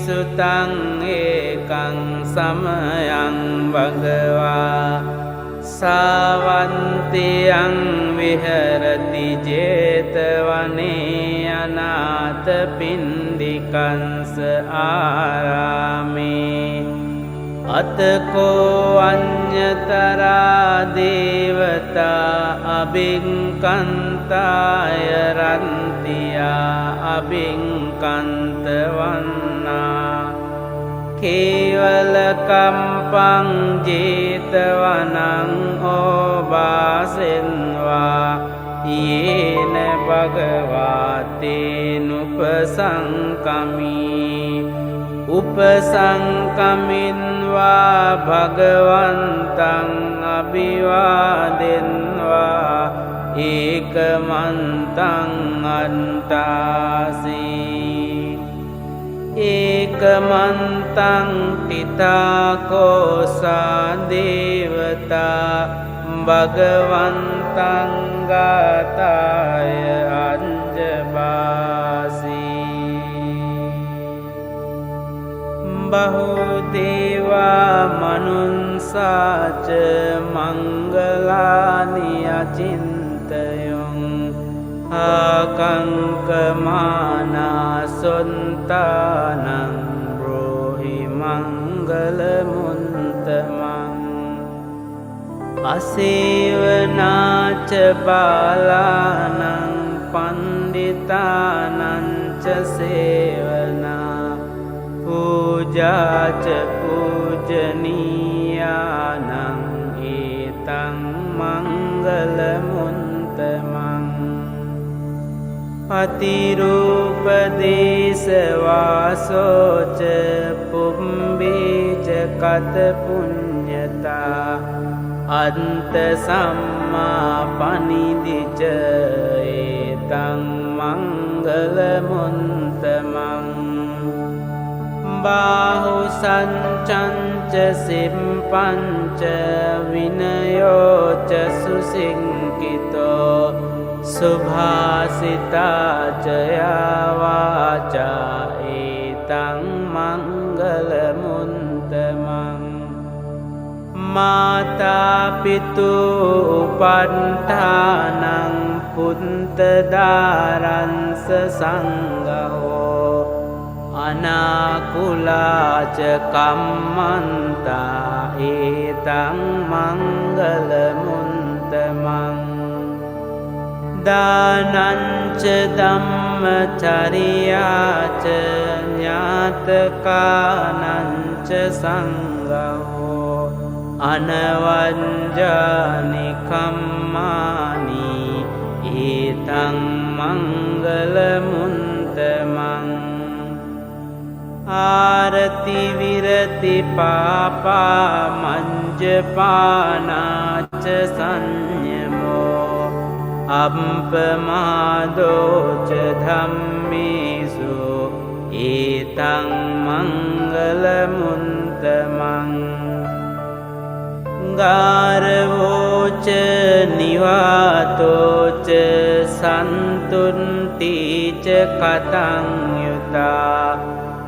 sutang ekang samayang bhagava Savantiyang viharati jetavane anatha pindikansa arame Atako anyatara devata abhinkantaya rantiya abhinkantavanna Kevalakampang jetavanang obasenva Yena bhagavate nupasangkami Upasangkaminva bhagavantang abhivadenva Ekamantang antasi Ekamantang titakosa devata Bhagavantang gataya anjabasi Bahudeva manunsaca mangalani acintayung Akangkamana suntanang brohi mangalamuntamang Asivanaca balanang panditanang ca sevana Puja ca pujaniyanang itang mangalamuntamang Patirupadesa vasoca pumbija kata punyata Anta samma panidija etang mangalamuntamang Bahu sancanca simpanca vinayoca susinkito Subhasita jaya vaca etang mangalamuntamang Mata pitu upantanang puntadaran sesanggaho Anakula cakamanta etang mangalamuntamang Dananca dhammacariya ca nyatakananca sanggaho Anavanjani kammani etang mangalamuntamang Arati virati papa manjapana ca sanyamo Ampamado ca dhammesu etang mangalamuntamang Garvo ca nivato ca santunti ca katang yuta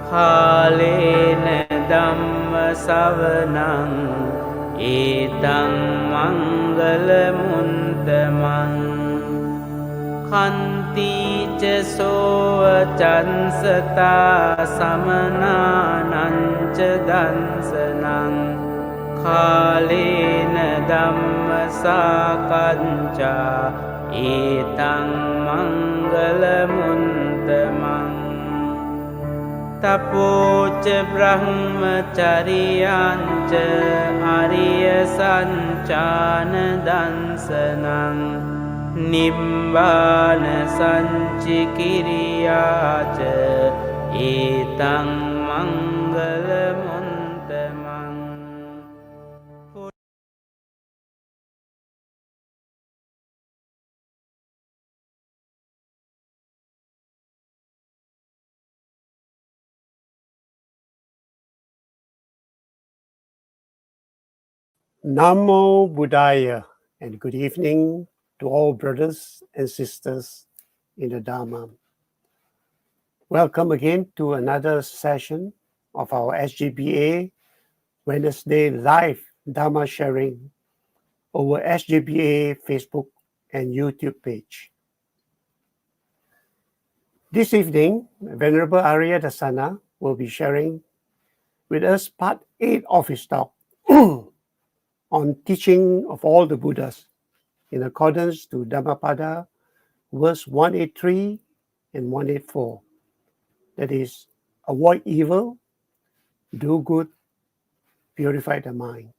Halena dhamma savanang etang mangalamuntamang Kanti ca sovacansata samananang ca dansanang Kalena dhamma sakanca etang mangalamuntamang Tapoca brahmacariyanca ariya sancana dansanang Nibbana sancikiriyaca etang mangalamuntamang Namo Buddhaya, and good evening to all brothers and sisters in the Dharma. Welcome again to another session of our SGPA Wednesday live Dharma sharing over SGPA Facebook and YouTube page. This evening, Venerable Ariya-dassana will be sharing with us part 8 of his talk on teaching of all the Buddhas in accordance to Dhammapada verse 183 and 184. That is, avoid evil, do good, purify the mind.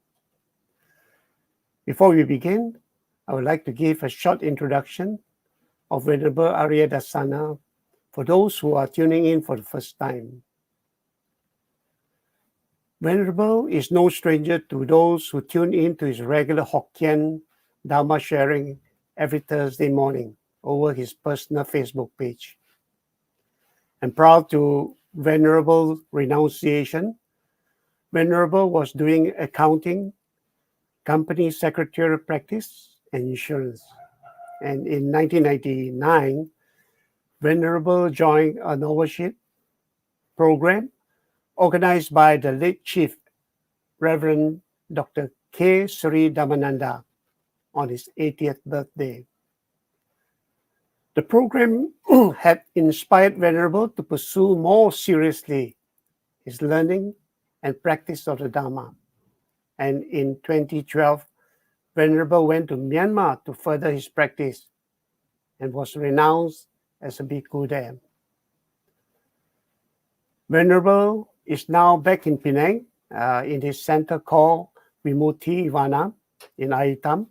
Before we begin, I would like to give a short introduction of Venerable Ariya-dassana for those who are tuning in for the first time. Venerable is no stranger to those who tune in to his regular Hokkien Dharma sharing every Thursday morning over his personal Facebook page. And proud to Venerable renunciation, Venerable was doing accounting, company secretarial practice, and insurance. And in 1999, Venerable joined a novelship program organized by the late Chief Reverend Dr. K. Sri Dhammananda on his 80th birthday. The program had inspired Venerable to pursue more seriously his learning and practice of the Dharma. And in 2012, Venerable went to Myanmar to further his practice and was renounced as a Bhikku there. Venerable is now back in Penang in his center called Vimutti Vana in Aitam,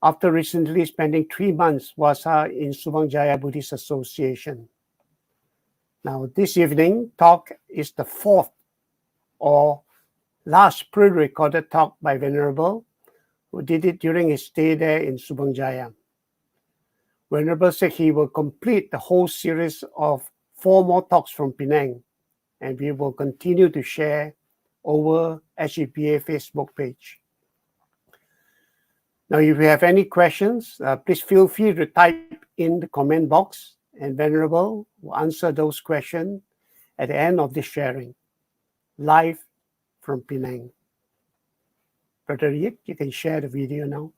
after recently spending 3 months wasa in Subang Jaya Buddhist Association. Now, this evening talk is the 4th or last pre-recorded talk by Venerable, who did it during his stay there in Subang Jaya. Venerable said he will complete the whole series of 4 more talks from Penang, and we will continue to share over SGPA Facebook page. Now, if you have any questions, please feel free to type in the comment box, and Venerable will answer those questions at the end of this sharing, live from Penang. Brother Yip, you can share the video now.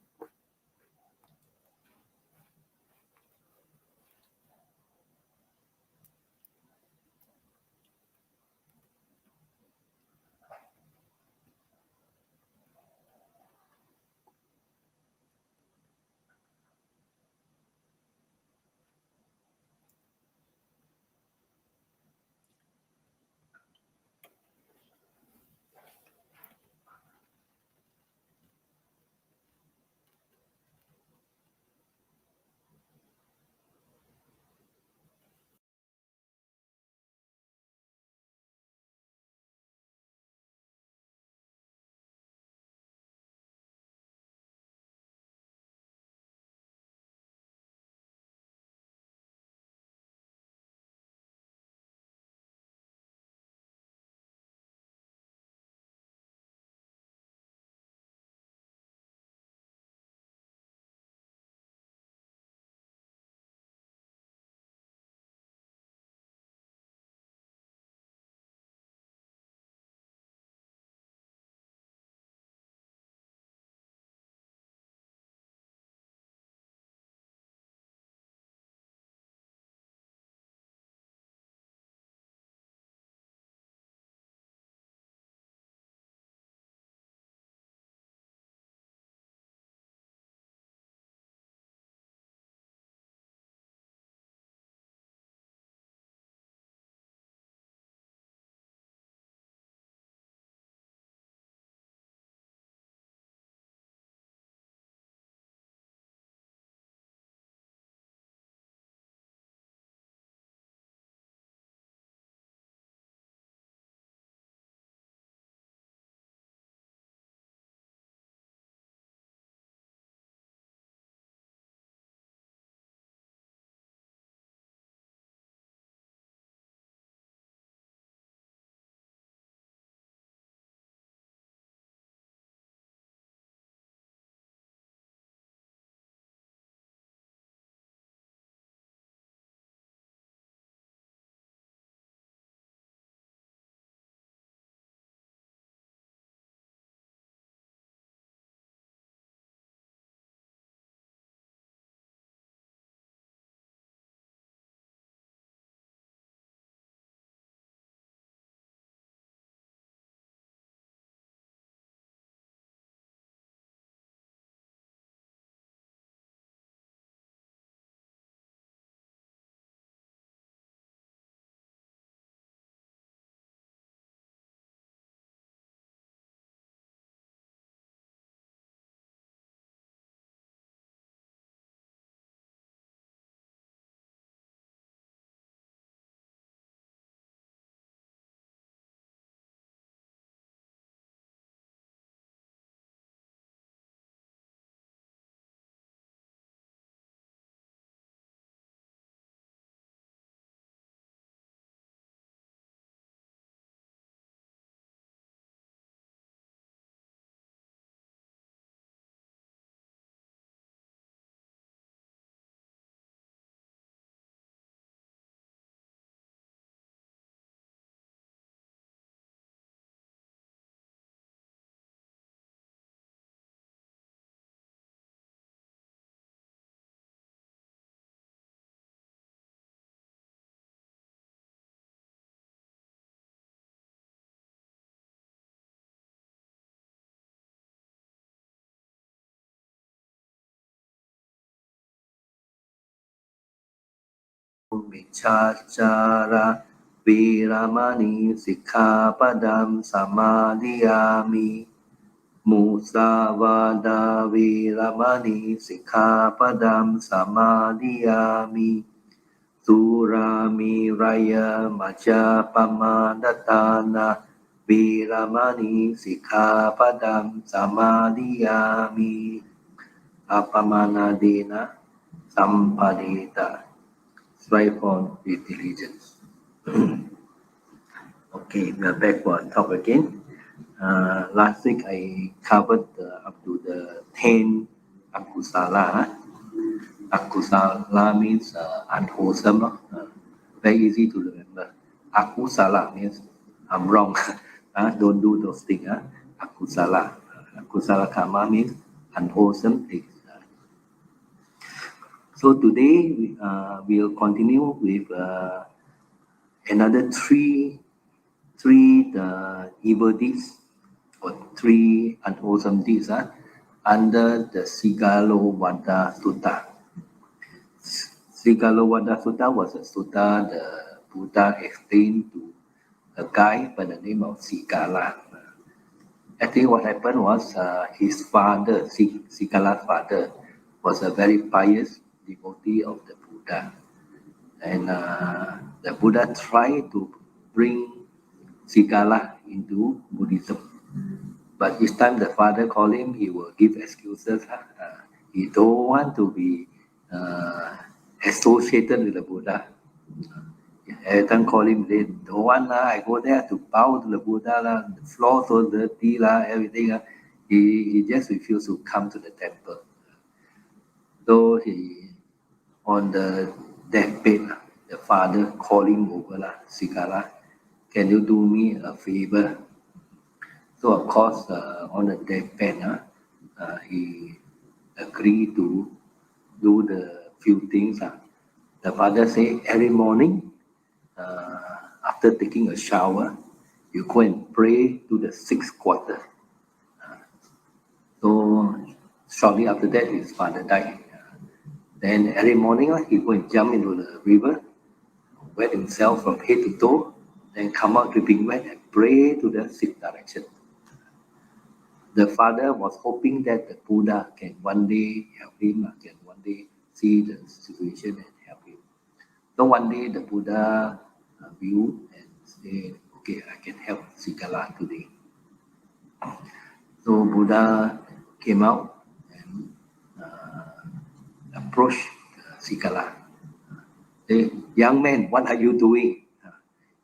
Michachara Viramani Sikkhapadam Samadhiyami Musavada Viramani Sikkhapadam Samadhiyami Surami Raya Majapamandatana Viramani Sikkhapadam Samadhiyami Apamanadena Sampadita. Strive on with diligence. Okay, we are back on top again. Last week I covered up to the 10 Akusara. Akusara means unwholesome. Very easy to remember. Akusara means I'm wrong. Don't do those things. Akusara. Akusara karma means unwholesome things. So today we'll continue with another three evil deeds or three unwholesome deeds under the Sigalovada Sutta. Sigalovada Sutta was a sutta the Buddha explained to a guy by the name of Sigala. Actually, what happened was his father, Sigala's father, was a very pious devotee of the Buddha. And the Buddha tried to bring Sigala into Buddhism. But each time the father called him, he will give excuses. He don't want to be associated with the Buddha. Every time call him, they don't want I go there to bow to the Buddha, the floor so dirty, everything. He just refused to come to the temple. So he, on the deathbed, the father called him over, Sigala, can you do me a favor? So of course, on the deathbed, he agreed to do the few things. The father said every morning, after taking a shower, you go and pray to the sixth quarter. So shortly after that, his father died. Then every morning, he go and jump into the river, wet himself from head to toe, then come out dripping wet and pray to the sixth direction. The father was hoping that the Buddha can one day help him, can one day see the situation and help him. So one day the Buddha viewed and said, okay, I can help Sigala today. So Buddha came out and approached Sigala. Say, young man, what are you doing?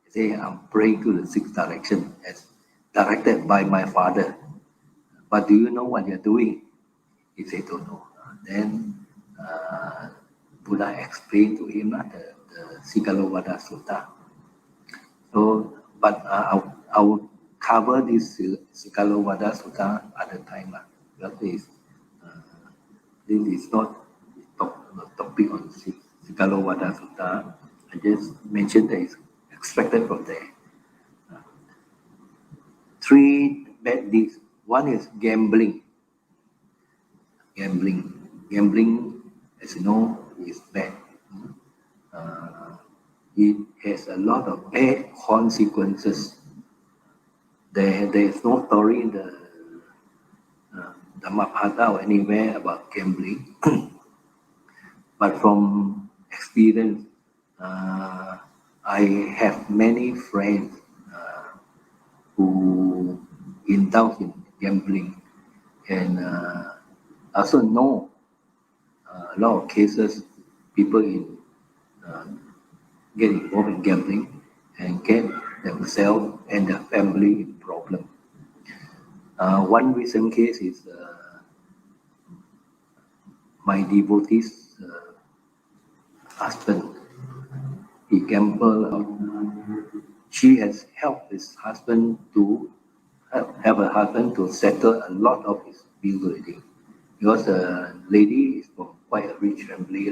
He said, I'm praying to the sixth direction as directed by my father. But do you know what you're doing? He said, don't know. Then Buddha explained to him the Sigalovada Sutta. So, but I will cover this Sigalovada Sutta at the time. Because this is not the topic on Sigalovada Sutta. I just mentioned that it's extracted from there. Three bad deeds. One is gambling. Gambling, as you know, is bad. It has a lot of bad consequences. There is no story in the Dhamma or anywhere about gambling. But from experience, I have many friends who indulge in gambling, and also know a lot of cases people get involved in gambling and get themselves and their family in problem. One recent case is my devotee's husband. He gambled. She has helped his husband to have a husband to settle a lot of his bills already, because the lady is from quite a rich family.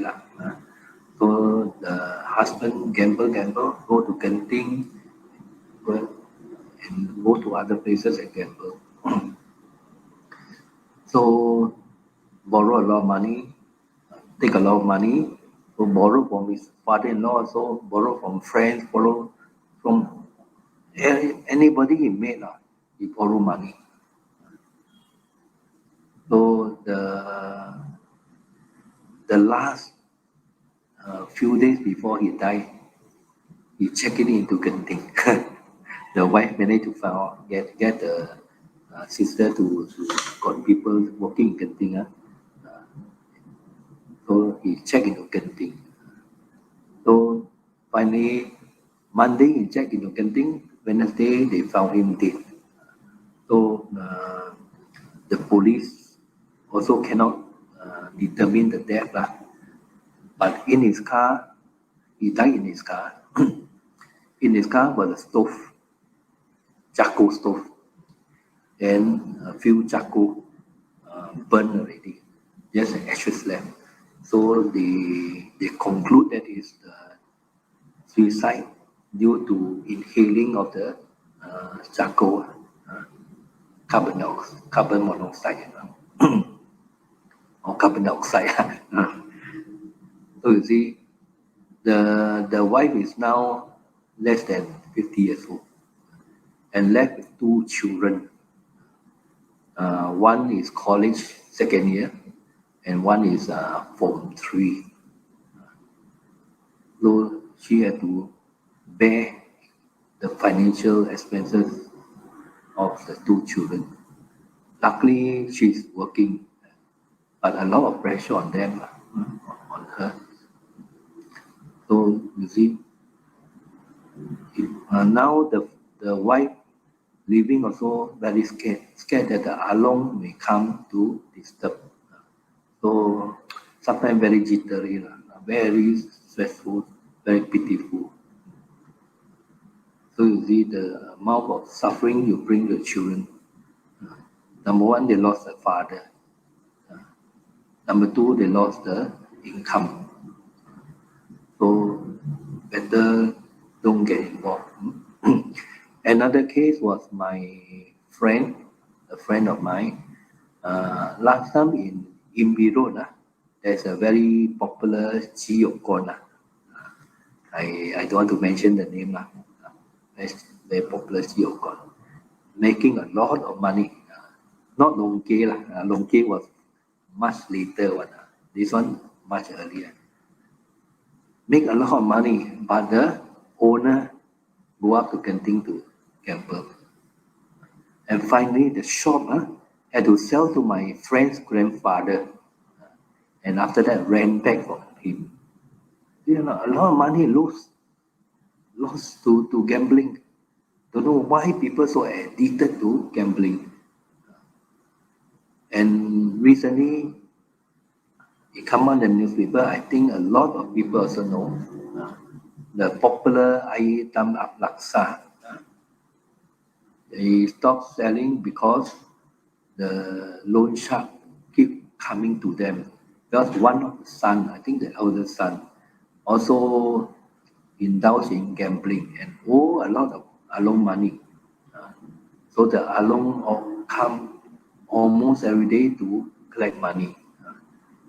So the husband gamble, go to Genting, and go to other places and gamble. So borrow a lot of money, take a lot of money, So borrow from his father-in-law, so borrow from friends, borrow from anybody he met, he borrow money. So the last few days before he died, he checked it into Genting. The wife managed to find out, get the sister to got people working in Genting. So he checked into Genting. So finally, Monday he checked into Genting. Wednesday they found him dead. So the police also cannot determine the death. But in his car, he died in his car. In his car was a stove, charcoal stove, and a few charcoal burned already, just an ashes left. So they conclude that it's suicide due to inhaling of the charcoal, carbon monoxide, or carbon dioxide. So you see, the wife is now less than 50 years old and left with 2 children. One is college second year, and one is form 3. So she had to bear the financial expenses of the 2 children. Luckily, she's working, but a lot of pressure on them, on her. So you see, now the wife living also very scared that the along may come to disturb. So sometimes very jittery, very stressful, very pitiful. So you see the amount of suffering you bring to children. Number one, they lost the father. Number two, they lost the income. So better don't get involved. Another case was my friend, a friend of mine. Last time in Imbi Road, there's a very popular Chiyokon. I don't want to mention the name. It's very popular Chiyokon. Making a lot of money. Not Longke. Longke was much later one. This one much earlier. Make a lot of money, but the owner go up to Genting to gamble. And finally, the shop had to sell to my friend's grandfather. And after that, ran back from him. You know, a lot of money lost to gambling. Don't know why people so addicted to gambling. And recently, it come on the newspaper. I think a lot of people also know the popular item of laksa. They stopped selling because the loan shark keep coming to them. Because one of the son, I think the eldest son, also indulged in gambling and owe a lot of along money. So the along come almost every day to collect money.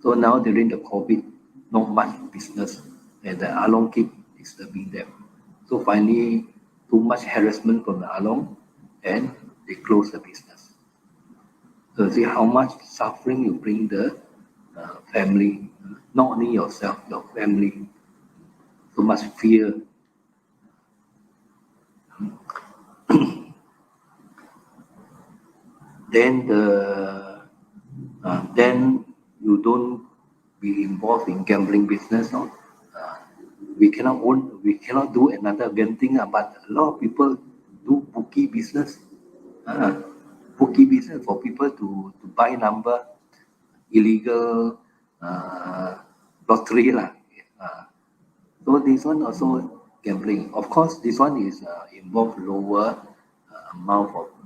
So now during the COVID, not much business, and the along keep disturbing them. So finally, too much harassment from the along, and they close the business. So see how much suffering you bring the family, not only yourself, your family. So much fear. Then you don't be involved in gambling business. No? We cannot do another gambling, but a lot of people do bookie business. Bookie business for people to buy number, illegal lottery. So this one also gambling. Of course, this one is involve lower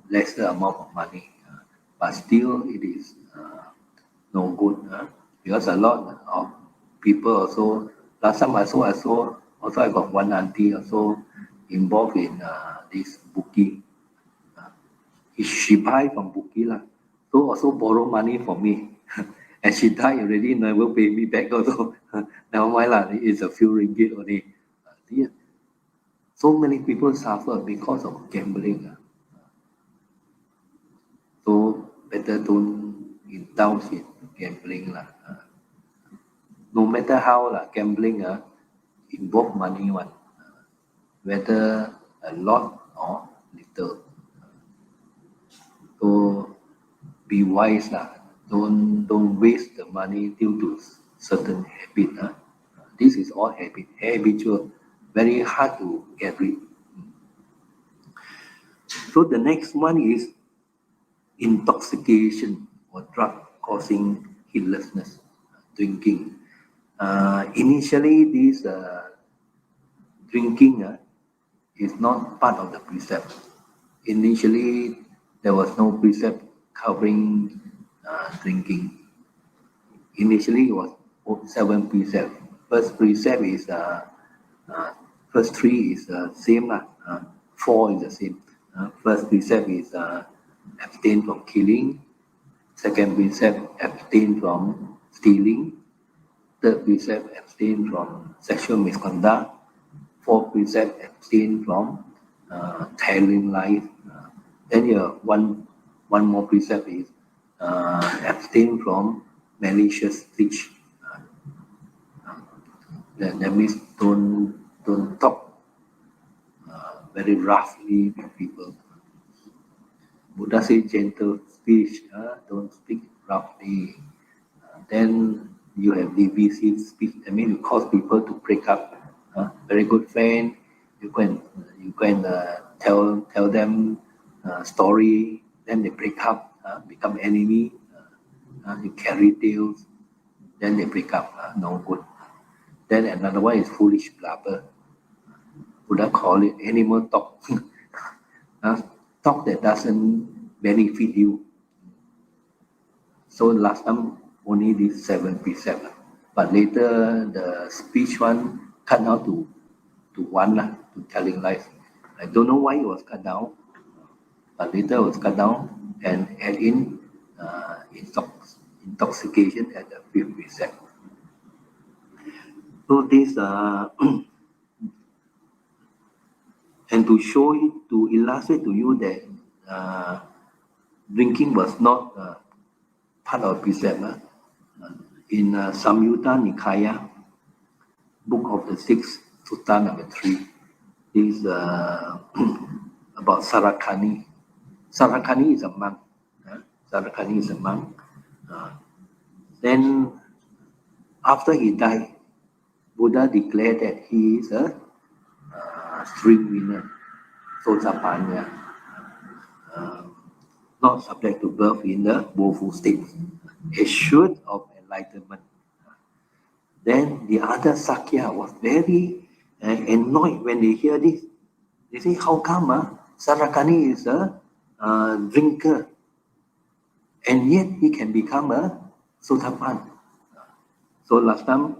lesser amount of money, but still it is no good because a lot of people also. Last time I saw also I got one auntie also involved in this bookie. She buy from bookie so also borrow money from me, and she died already, never pay me back also. Never mind lah, it's a few ringgit only. Yeah. So many people suffer because of gambling. So better don't indulge in gambling lah. No matter how lah, gambling involve money one, whether a lot or little. So be wise lah. Don't waste the money due to certain habit. This is all habitual, very hard to get rid. So the next one is intoxication or drug causing heedlessness, drinking. Initially, this drinking is not part of the precept. Initially, there was no precept covering drinking. Initially, it was 7 precepts. First precept is first 3 is the same lah. 4 is the same. First precept is abstain from killing. Second precept, abstain from stealing. Third precept, abstain from sexual misconduct. Fourth precept, abstain from telling lies. Then you have one more precept is abstain from malicious speech. That means don't talk very roughly with people. Buddha says gentle speech, don't speak roughly. Then you have divisive speech. I mean, you cause people to break up. Very good friend, you can tell them story, then they break up, become enemy. You carry tales, then they break up. No good. Then another one is foolish blabber. Buddha call it animal talk. Talk that doesn't benefit you. So last time only these 7 precepts, but later the speech one cut down to 1 to telling lies. I don't know why it was cut down, but later it was cut down and add in intoxication at the 5th precept. So this and to illustrate to you that drinking was not part of precept. In Samyutta Nikaya, book of the 6th, Sutta number 3, is about Sarakani. Sarakani is a monk. Sarakani is a monk. Then after he died, Buddha declared that he is a string winner, Sotapanna, not subject to birth in the woeful state, assured of enlightenment. Then the other Sakya was very annoyed when they hear this. They say, how come Sarakani is a drinker and yet he can become a Sotapanna? So last time,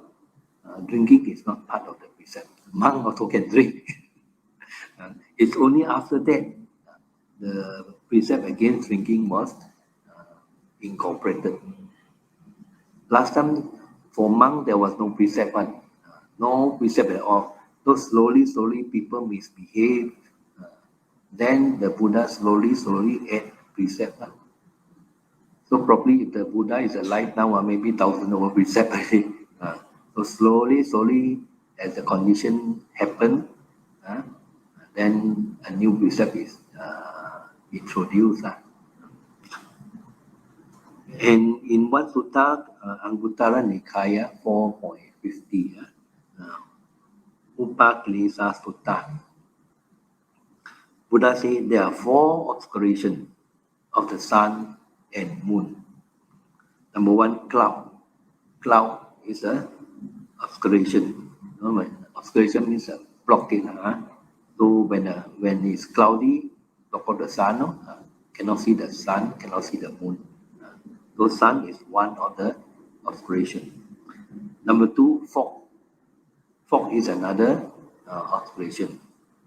drinking is not part of the precept. Monk also can drink. It's only after that the precept against drinking was incorporated. Last time for monk there was no precept one, no precept at all. So slowly people misbehave. Then the Buddha slowly add precept one. So probably if the Buddha is alive now, maybe 1,000 over precept already. So slowly as the condition happen, then a new precept is introduced. And in one sutta, Anguttara Nikaya 4.50, Upakilesa Sutta, Buddha said there are 4 obscurations of the sun and moon. Number 1, cloud. Cloud is a obscuration. Obscuration means a blocking. So when it's cloudy, block out the sun, cannot see the sun, cannot see the moon. So sun is one of the obscuration. Number 2, fog. Fog is another obscuration,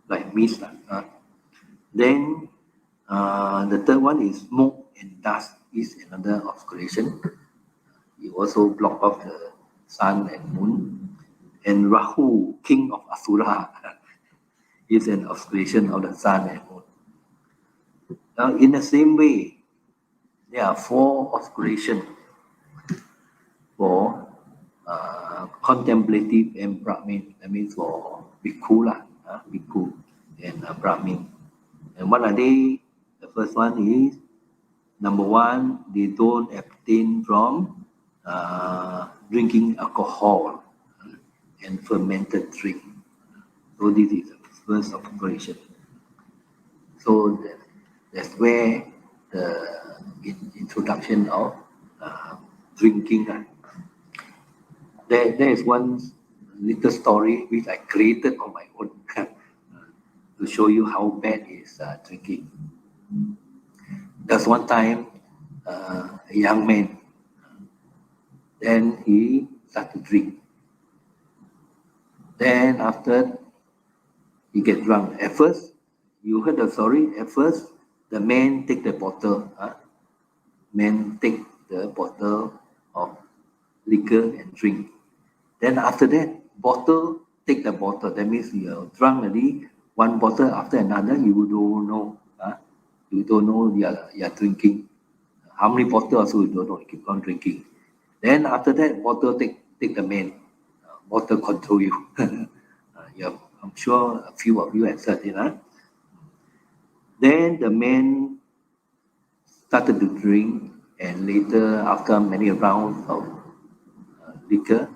like mist. Then the third one is smoke and dust is another obscuration. You also block off the sun and moon. And Rahu, king of Asura, is an obscuration of the sun and moon. Now, in the same way, there are 4 obscurations for contemplative and Brahmin. That means for Bhikku, Bhikku and Brahmin. And what are they? The first one is, number 1, they don't abstain from drinking alcohol and fermented drink. So this is the first obscuration. So that's where the introduction of drinking. There is one little story which I created on my own to show you how bad is drinking. There's one time a young man, then he started to drink. Then after he get drunk. At first, you heard the story. At first, the man take the bottle. Man take the bottle of liquor and drink. Then after that, bottle take the bottle. That means you're drunk already. One bottle after another, you don't know. You don't know you're drinking. How many bottles also you don't know. You keep on drinking. Then after that, bottle take the man. Bottle control you. I'm sure a few of you have said it. Then the man started to drink, and later, after many rounds of liquor,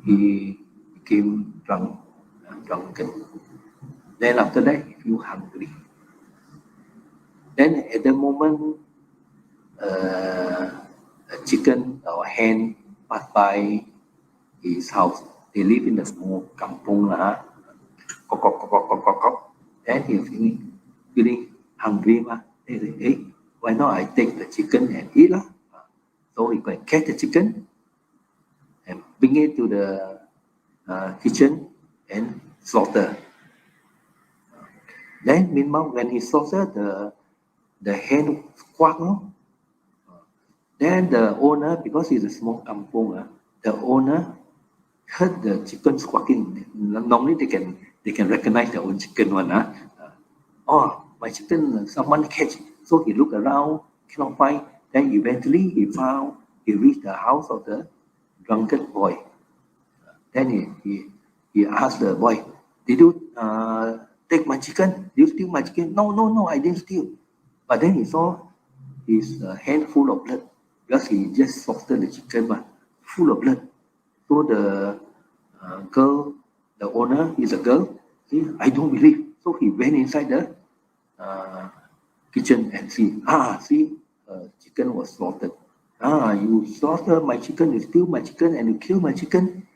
he became drunken. Then after that, he feel hungry. Then at the moment, a chicken or hen passed by his house. They live in a small kampung. Then he feeling hungry. They say, hey, why not I take the chicken and eat? So he can catch the chicken and bring it to the kitchen and slaughter. Then meanwhile, when he slaughter, the hen squawk. Then the owner, because it's a small kampung, the owner heard the chicken squawking. Normally they can recognize their own chicken one. Oh, my chicken, someone catch. So he looked around, cannot find. Then eventually he reached the house of the drunken boy. Then he asked the boy, did you take my chicken? Did you steal my chicken? No, I didn't steal. But then he saw his hand full of blood because he just slaughtered the chicken, full of blood. So the girl, the owner is a girl. See, I don't believe. So he went inside the kitchen and see, chicken was slaughtered. You slaughter my chicken, you steal my chicken, and you kill my chicken.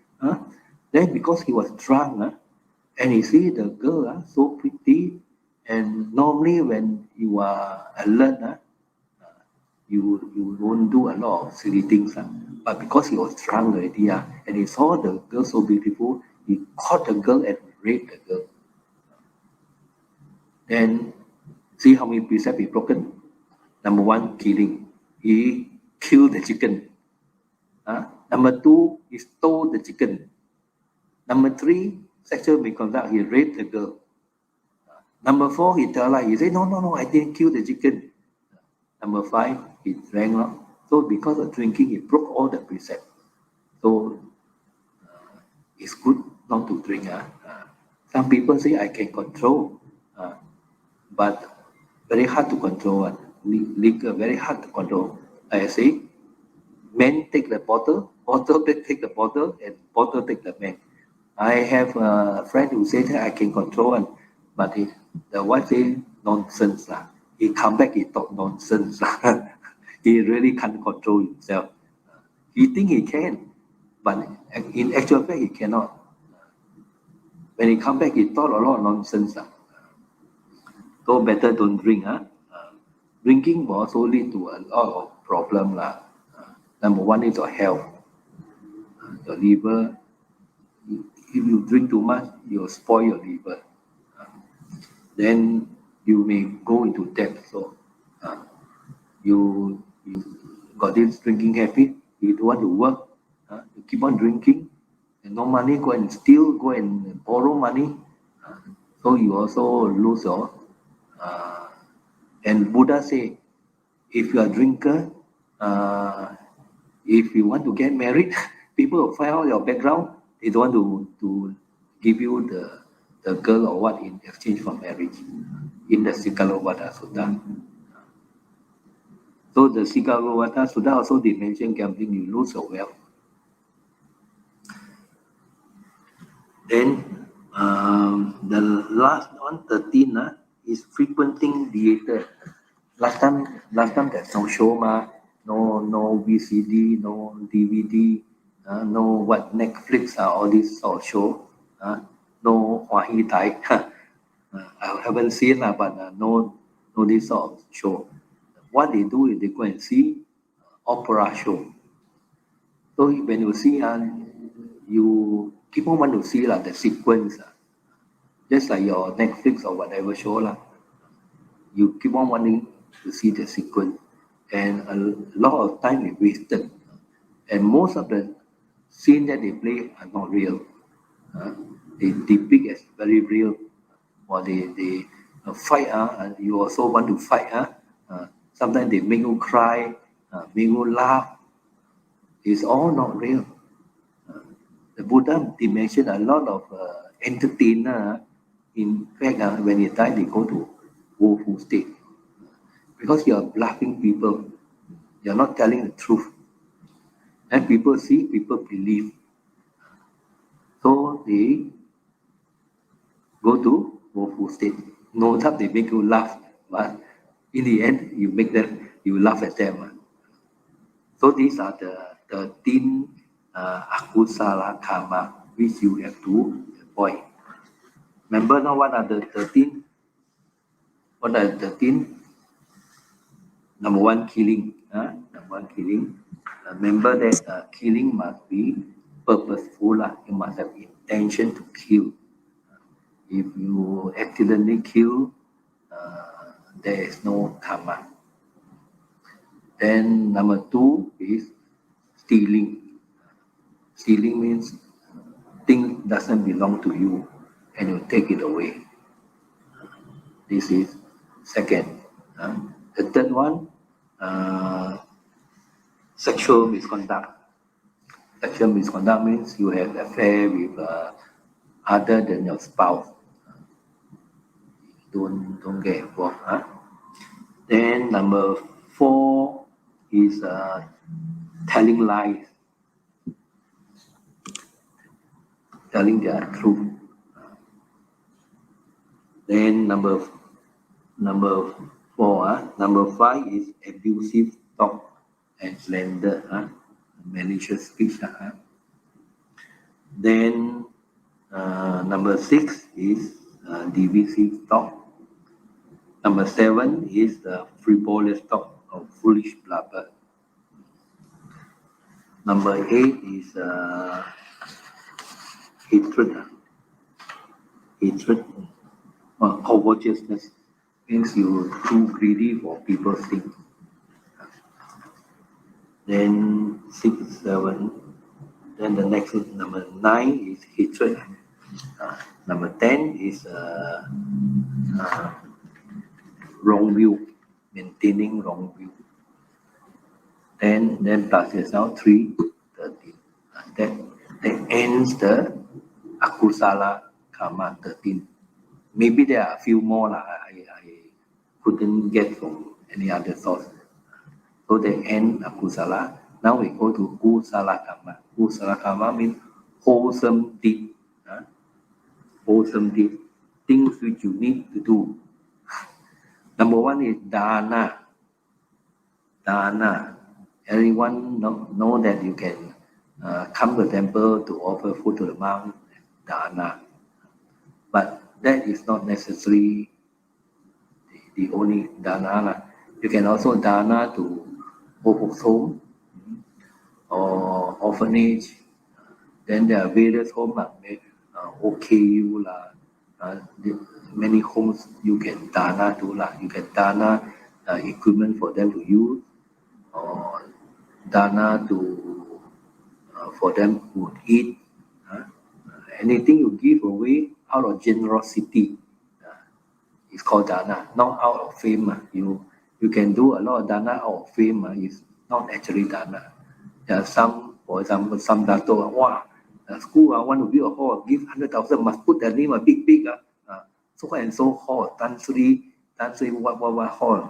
Then because he was drunk, and he see the girl so pretty, and normally when you are alert, you won't do a lot of silly things. But because he was drunk already, and he saw the girl so beautiful, he caught the girl and raped the girl. Then see how many precepts he broken. Number 1, killing. He killed the chicken. Number 2, he stole the chicken. Number 3, sexual misconduct. He raped the girl. Number 4, he tell lie. He said, no, I didn't kill the chicken. Number 5, he drank. So because of drinking, he broke all the precepts. So it's good not to drink. Some people say I can control, but very hard to control. Liquor very hard to control. I say, men take the bottle take the bottle, and bottle take the man. I have a friend who said that I can control, but the wife say nonsense. He come back, he talk nonsense. He really can't control himself. He think he can, but in actual fact he cannot. When he come back, he talk a lot of nonsense. So better don't drink. Drinking will also lead to a lot of problem. Number 1 is your health. Your liver. If you drink too much, you'll spoil your liver. Then you may go into debt. So you got this drinking habit. You don't want to work. You keep on drinking, no money, go and steal, go and borrow money. So you also lose your. And Buddha say, if you are a drinker, if you want to get married, people will find out your background. They don't want to give you the girl or what in exchange for marriage in the Sigalovada Sutta. So the Sigalovada Sutta also they mention gambling, you lose your wealth. Then the last one, 13, is frequenting theater. Last time there's no show, no VCD, no DVD, no what Netflix, all these sort of show, no Hwahi Thai. I haven't seen, but no this sort of show. What they do is they go and see opera show. So when you see, you keep on want to see the sequence, just like your Netflix or whatever show, you keep on wanting to see the sequence, and a lot of time is wasted, and most of the scene that they play are not real. They depict as very real, or they fight. And you also want to fight. Sometimes they make you cry, make you laugh. It's all not real. The Buddha, they mentioned a lot of entertainer. In fact, when they die, they go to woeful state because you are bluffing people. You are not telling the truth, and people see, people believe. So they go to woeful state. No doubt they make you laugh, but in the end, you laugh at them. So these are the 13 akusala karma which you have to avoid. Remember now what are the 13? What are the 13? Number one, killing. Number one, killing. Remember that killing must be purposeful. You must have intention to kill. If you accidentally kill, there is no karma. Then number two is stealing. Stealing means thing doesn't belong to you and you take it away. This is second. The third one, sexual misconduct. Sexual misconduct means you have affair with other than your spouse. Don't get involved. Then number four is telling lies, telling the truth. Then number four, number five is abusive talk and slander, malicious speech. Then number six is divisive talk. Number seven is the frivolous talk or foolish blabber. Number eight is hatred. Hatred or covetousness means you're too greedy for people's things. Then 6, 7. Then the next number 9 is hatred. Number 10 is wrong view, maintaining wrong view. Then plus yourself 3, 13. That ends the akusala karma 13. Maybe there are a few more I couldn't get from any other source. So they end akusala. Now we go to kusala karma. Kusala karma means wholesome deed. Wholesome deed. Things which you need to do. Number one is dana. Dana. Everyone know that you can come to the temple to offer food to the monk. Dana. But that is not necessarily the only dana. You can also dana to old home or orphanage. Then there are various homes, OKU, many homes you can dana to. You can dana equipment for them to use, or dana to for them to eat. Anything you give away out of generosity, it's called dana, not out of fame. You can do a lot of dana out of fame. It's not actually dana. There are some, for example, some dato, wow, school want to build a hall, give 100,000, must put their name a big, so and so hall, Tan Sri what hall.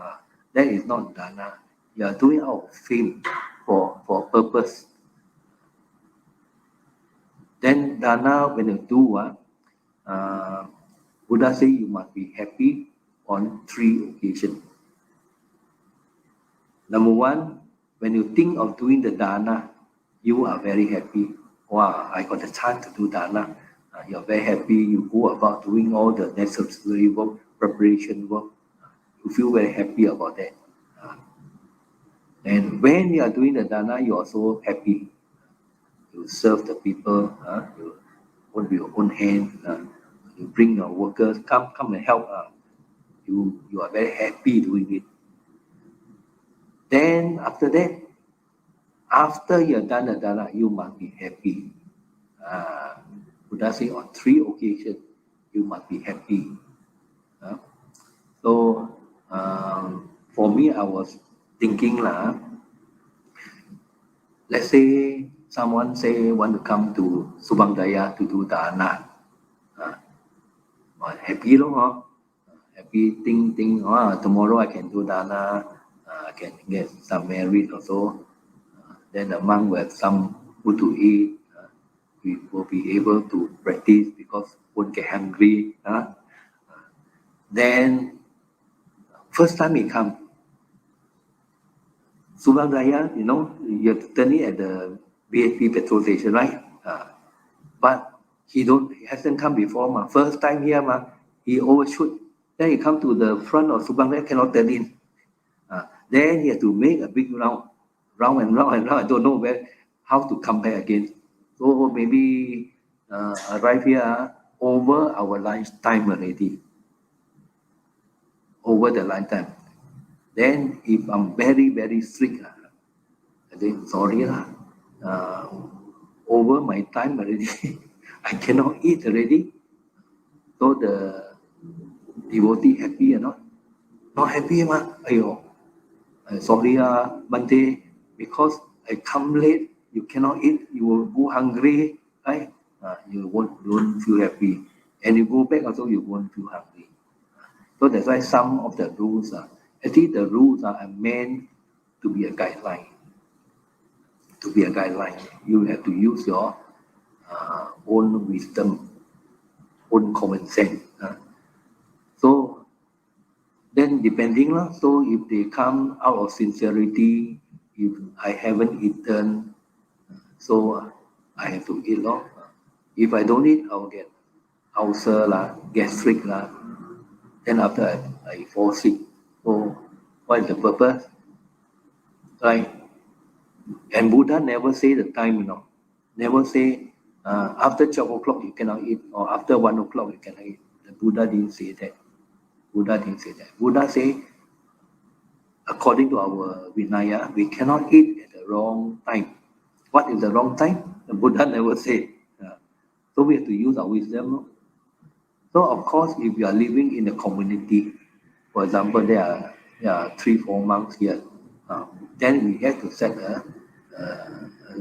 That is not dana. You are doing out of fame for purpose. Then dana, when you do, Buddha say you must be happy on 3 occasions. Number 1, when you think of doing the dana, you are very happy. Wow, I got the chance to do dana. You're very happy. You go about doing all the necessary work, preparation work. You feel very happy about that. And when you are doing the dana, you are so happy. You serve the people. You work with your own hand. You bring your workers, come and help. You are very happy doing it. Then after that, after you have done the dana, you must be happy. Buddha say on 3 occasions, you must be happy. So for me, I was thinking let's say someone say want to come to Subang Jaya to do dana. Happy happy think tomorrow I can do dana, I can get some merit also. Then the monk will have some food to eat. We will be able to practice because won't get hungry. Then first time he come, Subang Jaya, you have to turn it at the BHP petrol station, right? But he hasn't come before. First time here, he overshoot. Then he come to the front of Subang Jaya, cannot turn in. Then he has to make a big round and round. I don't know how to come back again. So maybe arrive here over our lunch time already. Over the lifetime. Then if I'm very, very strict, I say, sorry, over my time already. I cannot eat already. So the devotee happy or not? Not happy, Ayo. Sorry, Monday, because I come late, you cannot eat, you will go hungry, right? You don't feel happy. And you go back also, you won't feel hungry. So that's why some of the rules actually the rules are meant to be a guideline. To be a guideline, you have to use your own wisdom, own common sense. So then depending, so if they come out of sincerity, if I haven't eaten, so I have to eat. If I don't eat, I'll get ulcer, gastric. Then after I fall sick. So what is the purpose? Right? And Buddha never say the time, Never say after 12 o'clock you cannot eat or after 1 o'clock you cannot eat. The Buddha didn't say that. Buddha say, according to our Vinaya, we cannot eat at the wrong time. What is the wrong time? The Buddha never say. So we have to use our wisdom. So of course, if you are living in a community, for example, there are 3-4 monks here, then we have to set a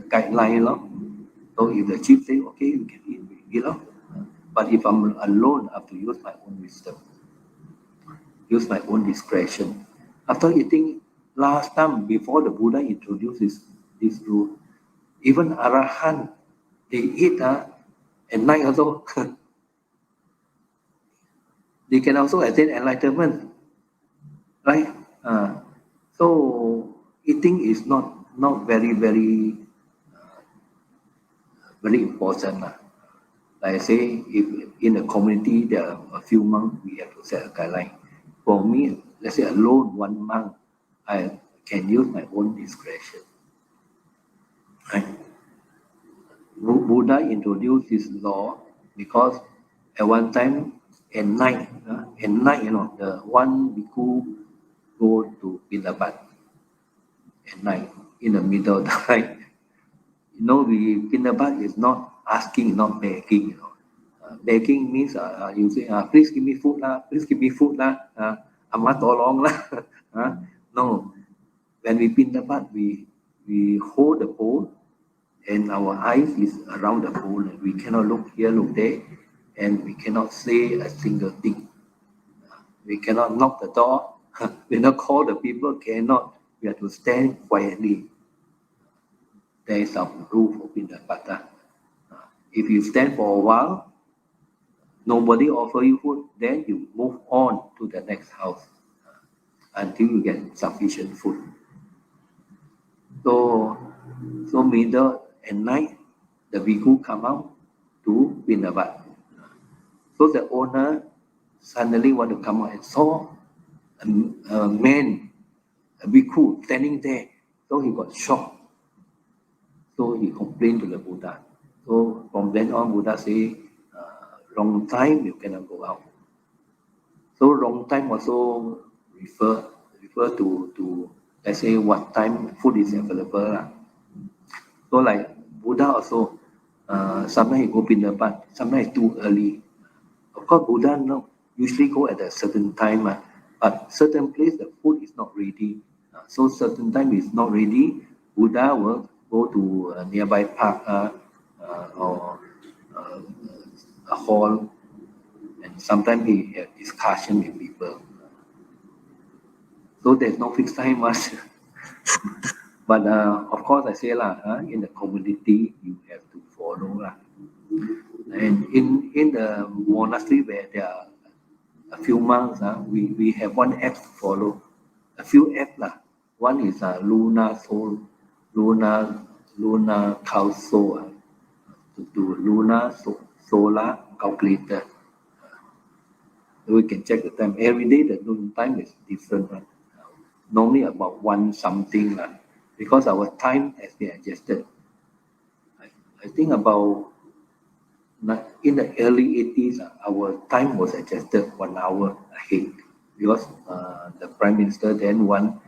guideline. So if the chief say, okay, you can eat, we eat. But if I'm alone, I have to use my own wisdom, use my own discretion. After eating, last time, before the Buddha introduced this rule, even Arahant, they eat at night also. They can also attain enlightenment, right? So eating is not very, very, very important. Like I say, if in a community there are a few monks, we have to set a guideline. For me, let's say alone, 1 month, I can use my own discretion. Right? Buddha introduced this law because at one time, at night, the one bhikkhu go to Pinabat at night, in the middle of the night. Pinabat is not asking, not begging. begging means you say, please give me food lah, please give me food lah, amat tolong lah. No, when we pindapat, we hold the pole, and our eyes is around the pole. We cannot look here, look there, and we cannot say a single thing. We cannot knock the door. We cannot call the people. Cannot. We have to stand quietly. There is a rule for pindapat. If you stand for a while, nobody offer you food, then you move on to the next house until you get sufficient food. So middle at night, the Bhikku come out to pindapat. So the owner suddenly want to come out and saw a man, a Bhikku standing there. So he got shocked. So he complained to the Buddha. So from then on, Buddha say, long time you cannot go out. So long time also refer to let's say what time food is available. So like Buddha also, sometimes he go pindapat, sometimes too early. Of course, Buddha usually go at a certain time, but certain place the food is not ready. So certain time is not ready, Buddha will go to a nearby park or a hall, and sometimes he have discussion with people. So there's no fixed time much. But of course, I say in the community you have to follow And in the monastery where there are a few monks, we have one app to follow. A few apps One is lunar calso, to lunar solar calculator. We can check the time. Every day the noon time is different. Normally about 1 something because our time has been adjusted. I think about in the early 80s, our time was adjusted 1 hour ahead because the Prime Minister then want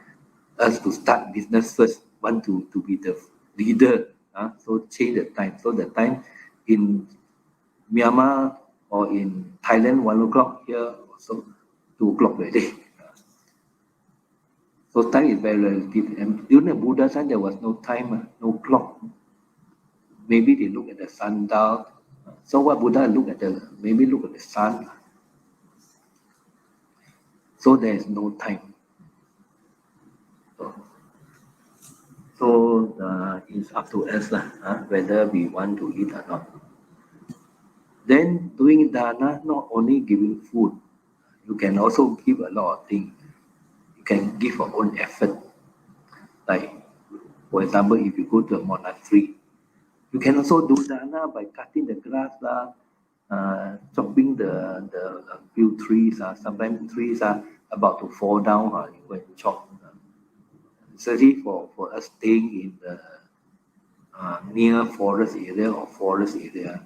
us to start business first, want to be the leader. So change the time. So the time in Myanmar or in Thailand, 1 o'clock, here also 2 o'clock already. So time is very relative. And during the Buddha's time, there was no time, no clock. Maybe they look at the sundial. So what Buddha look at maybe look at the sun. So there is no time. So it's up to us whether we want to eat or not. Then doing dana, not only giving food, you can also give a lot of things. You can give your own effort. Like, for example, if you go to a monastery, you can also do dana by cutting the grass, chopping the few trees. Sometimes trees are about to fall down, you go and chop. Especially for us staying in the near forest area or forest area,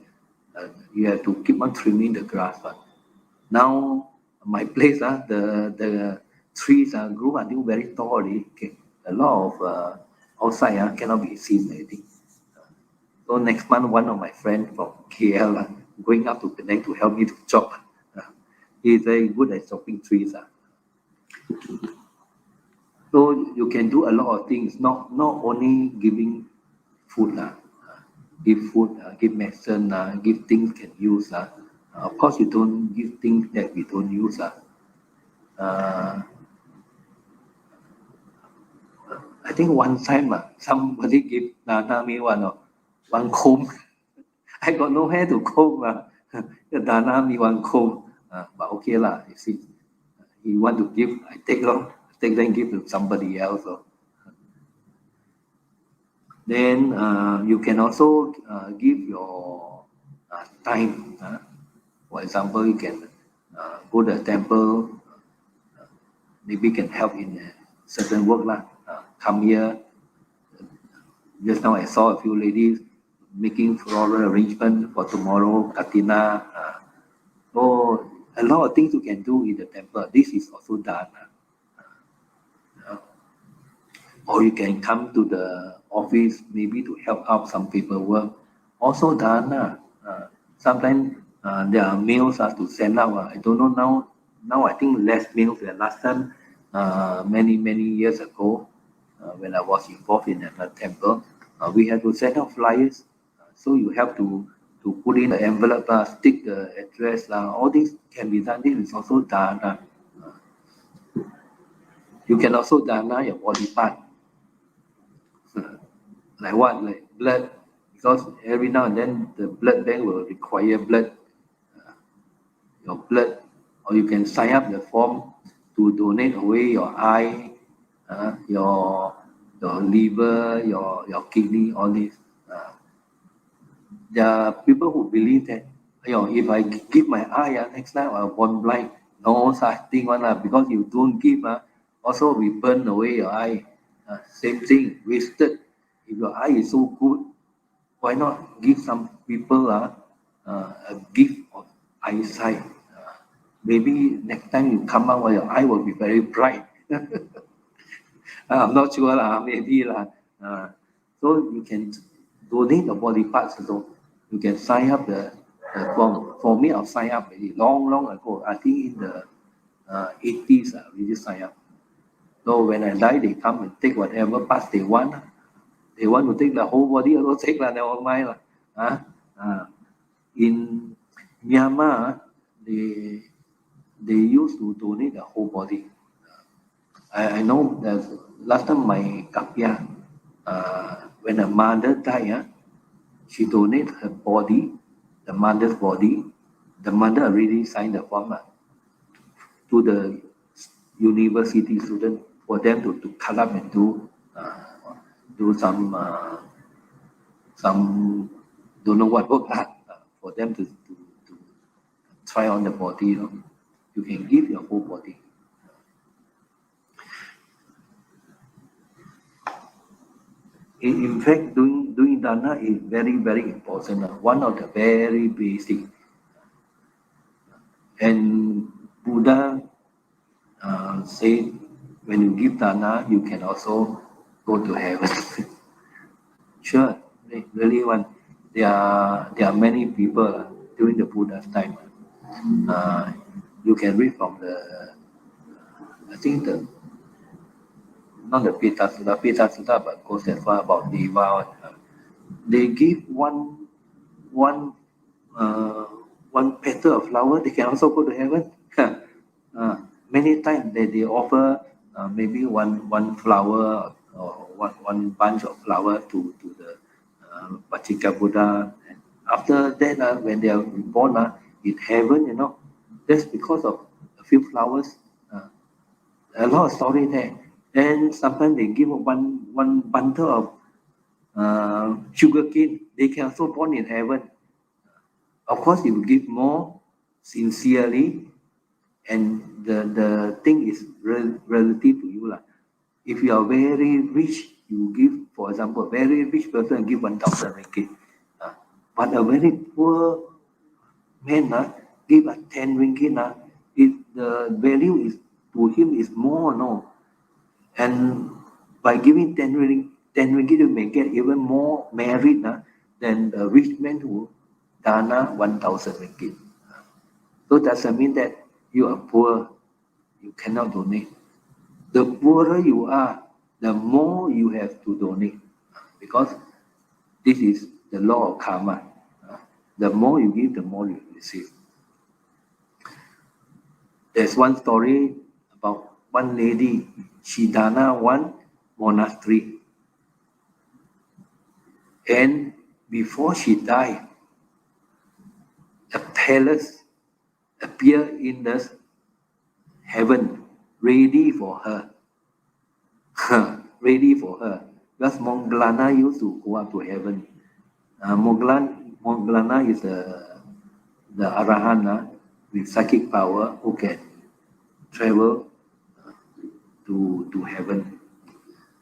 you have to keep on trimming the grass. But now, my place, the trees grew until very tall already. Okay. A lot of outside cannot be seen already. So next month, one of my friends from KL going up to Penang to help me to chop. He's very good at chopping trees. So you can do a lot of things, not only giving food. Give food, give medicine, give things can use. Of course, you don't give things that we don't use. I think one time somebody gave Dana me one comb. I got no hair to comb. The Dana me one comb. But okay you see, he want to give, I take then give to somebody else. Then you can also give your time. For example, you can go to the temple, maybe can help in certain work. Come here. Just now I saw a few ladies making floral arrangement for tomorrow, katina. So a lot of things you can do in the temple. This is also done. Or you can come to the office maybe to help out some paperwork. Also done. Sometimes there are mails to send out. I don't know now. Now I think less mails than last time. Many years ago, when I was involved in a temple, we had to send out flyers. So you have to put in the envelope, stick the address. All this can be done. This is also dana. You can also dana your body part. Like what? Like blood. Because every now and then the blood bank will require blood, your blood, or you can sign up the form to donate away your eye, your liver, your kidney, all this. There are people who believe that, if I give my eye, next time I'll born blind. No such thing one, because you don't give, also we burn away your eye. Same thing, wasted. If your eye is so good, why not give some people a gift of eyesight? Maybe next time you come out, your eye will be very bright. I'm not sure, maybe. So you can donate the body parts. So you can sign up the form. For me, I'll sign up very long ago. I think in the 80s, we just sign up. So when I die, they come and take whatever parts they want. They want to take the whole body, also take, never mind. In Myanmar, they used to donate the whole body. I know that last time my kapya, when a mother died, she donated her body, the mother's body. The mother already signed the form to the university student for them to cut up and do some don't know what work for them to try on the body. You can give your whole body. In fact, doing dana is very important. One of the very basic. And Buddha said, when you give dana, you can also go to heaven. Sure, really one. There are many people during the Buddha's time. You can read from I think not the Pita Sutta, but goes as far about Deva. They give one petal of flower, they can also go to heaven. Many times they offer maybe one flower or one bunch of flower to the Pachika Buddha. And after that, when they are born in heaven, just because of a few flowers, a lot of story there. And sometimes they give one bundle of sugar cane. They can also born in heaven. Of course, you give more sincerely, and the thing is relative to you. If you are very rich, you give, for example, a very rich person give 1,000 ringgit. But a very poor man give 10 ringgit. The value is to him is more, no? And by giving 10 ringgit, you may get even more merit than the rich man who dana 1,000 ringgit. So doesn't mean that you are poor, you cannot donate. The poorer you are, the more you have to donate, because this is the law of karma. The more you give, the more you receive. There's one story about one lady, she dana one monastery. And before she died, a palace appeared in the heaven, ready for her. Ready for her. Because Monglana used to go up to heaven. Monglana is the Arahant with psychic power who can travel to heaven.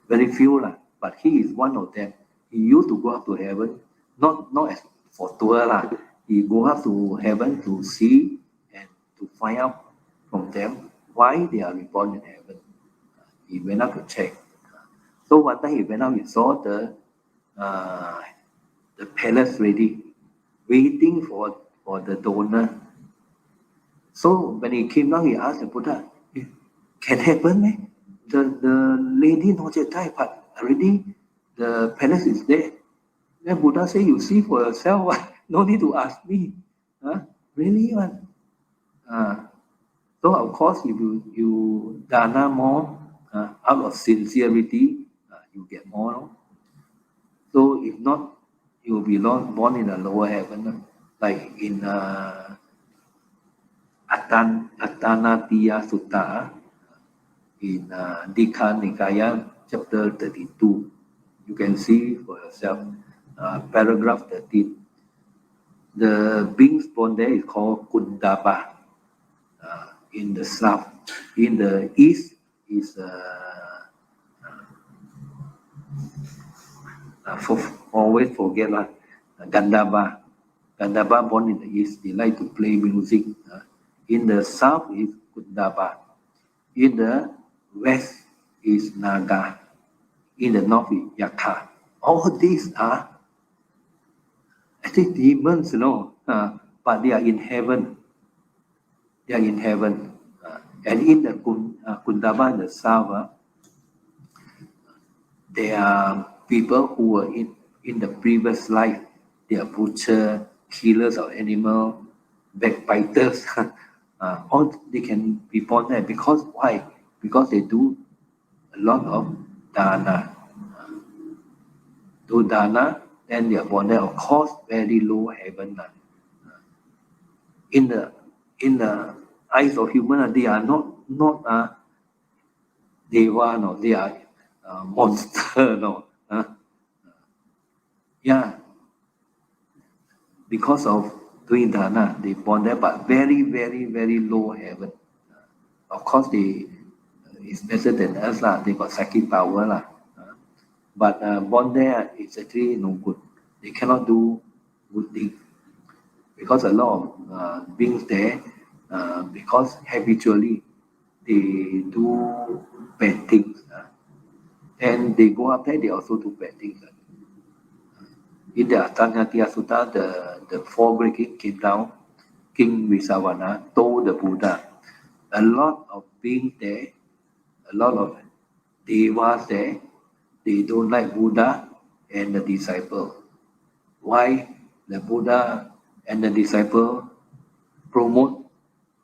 Very few, but he is one of them. He used to go up to heaven, not as for tour. He go up to heaven to see and to find out from them why they are reborn in heaven. He went up to check. So one time he went up, he saw the palace ready, waiting for for the donor. So when he came down, he asked the Buddha, can happen, man? The lady not yet died, but already the palace is there. Then Buddha say, you see for yourself, no need to ask me. Huh? Really? So of course, if you dana more out of sincerity, you get more. No? So if not, you will be born in a lower heaven, like in Attanatiya Sutta in Dikha Nikaya, chapter 32. You can see for yourself, paragraph 13. The beings born there is called Kundaba in the south. In the east is always forget Gandhava. Gandhava born in the east, they like to play music. In the south is Kundaba. In the west is Naga. In the north is Yaka. All these are actually demons, but they are in heaven. They are in heaven. And in the Kundaba in the south, there are people who were in the previous life. They are butchers, killers of animals, backbiters. All they can be born there because why? Because they do a lot of dana. Do dana, then they are born there. Of course, very low heaven. In the eyes of human, they are not deva, no, they are monster, no. Yeah, because of doing dana, they born there, but very, very, very low heaven. Of course, it's better than us lah. They got psychic power lah. But born there is actually no good. They cannot do good things because a lot of beings there, because habitually they do bad things, and they go up there. They also do bad things. In the Attanatiya Sutta, the four great kings came down. King Visavana told the Buddha, a lot of beings there, a lot of devas there, they don't like Buddha and the disciple. Why? The Buddha and the disciple promote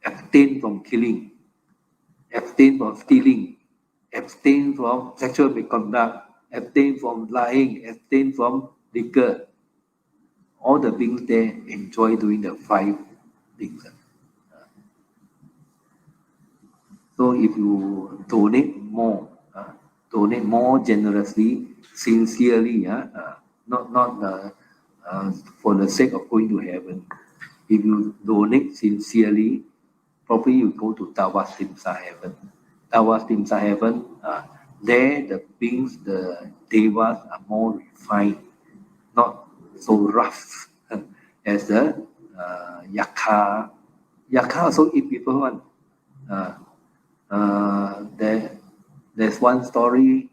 abstain from killing, abstain from stealing, abstain from sexual misconduct, abstain from lying, abstain from liquor. All the beings there enjoy doing the five things. So if you donate more generously, sincerely, not for the sake of going to heaven. If you donate sincerely, probably you go to Tawastimsa heaven. Tawastimsa heaven, there the beings, the devas are more refined, not so rough as the Yaka. Yaka also eat people one. There's one story.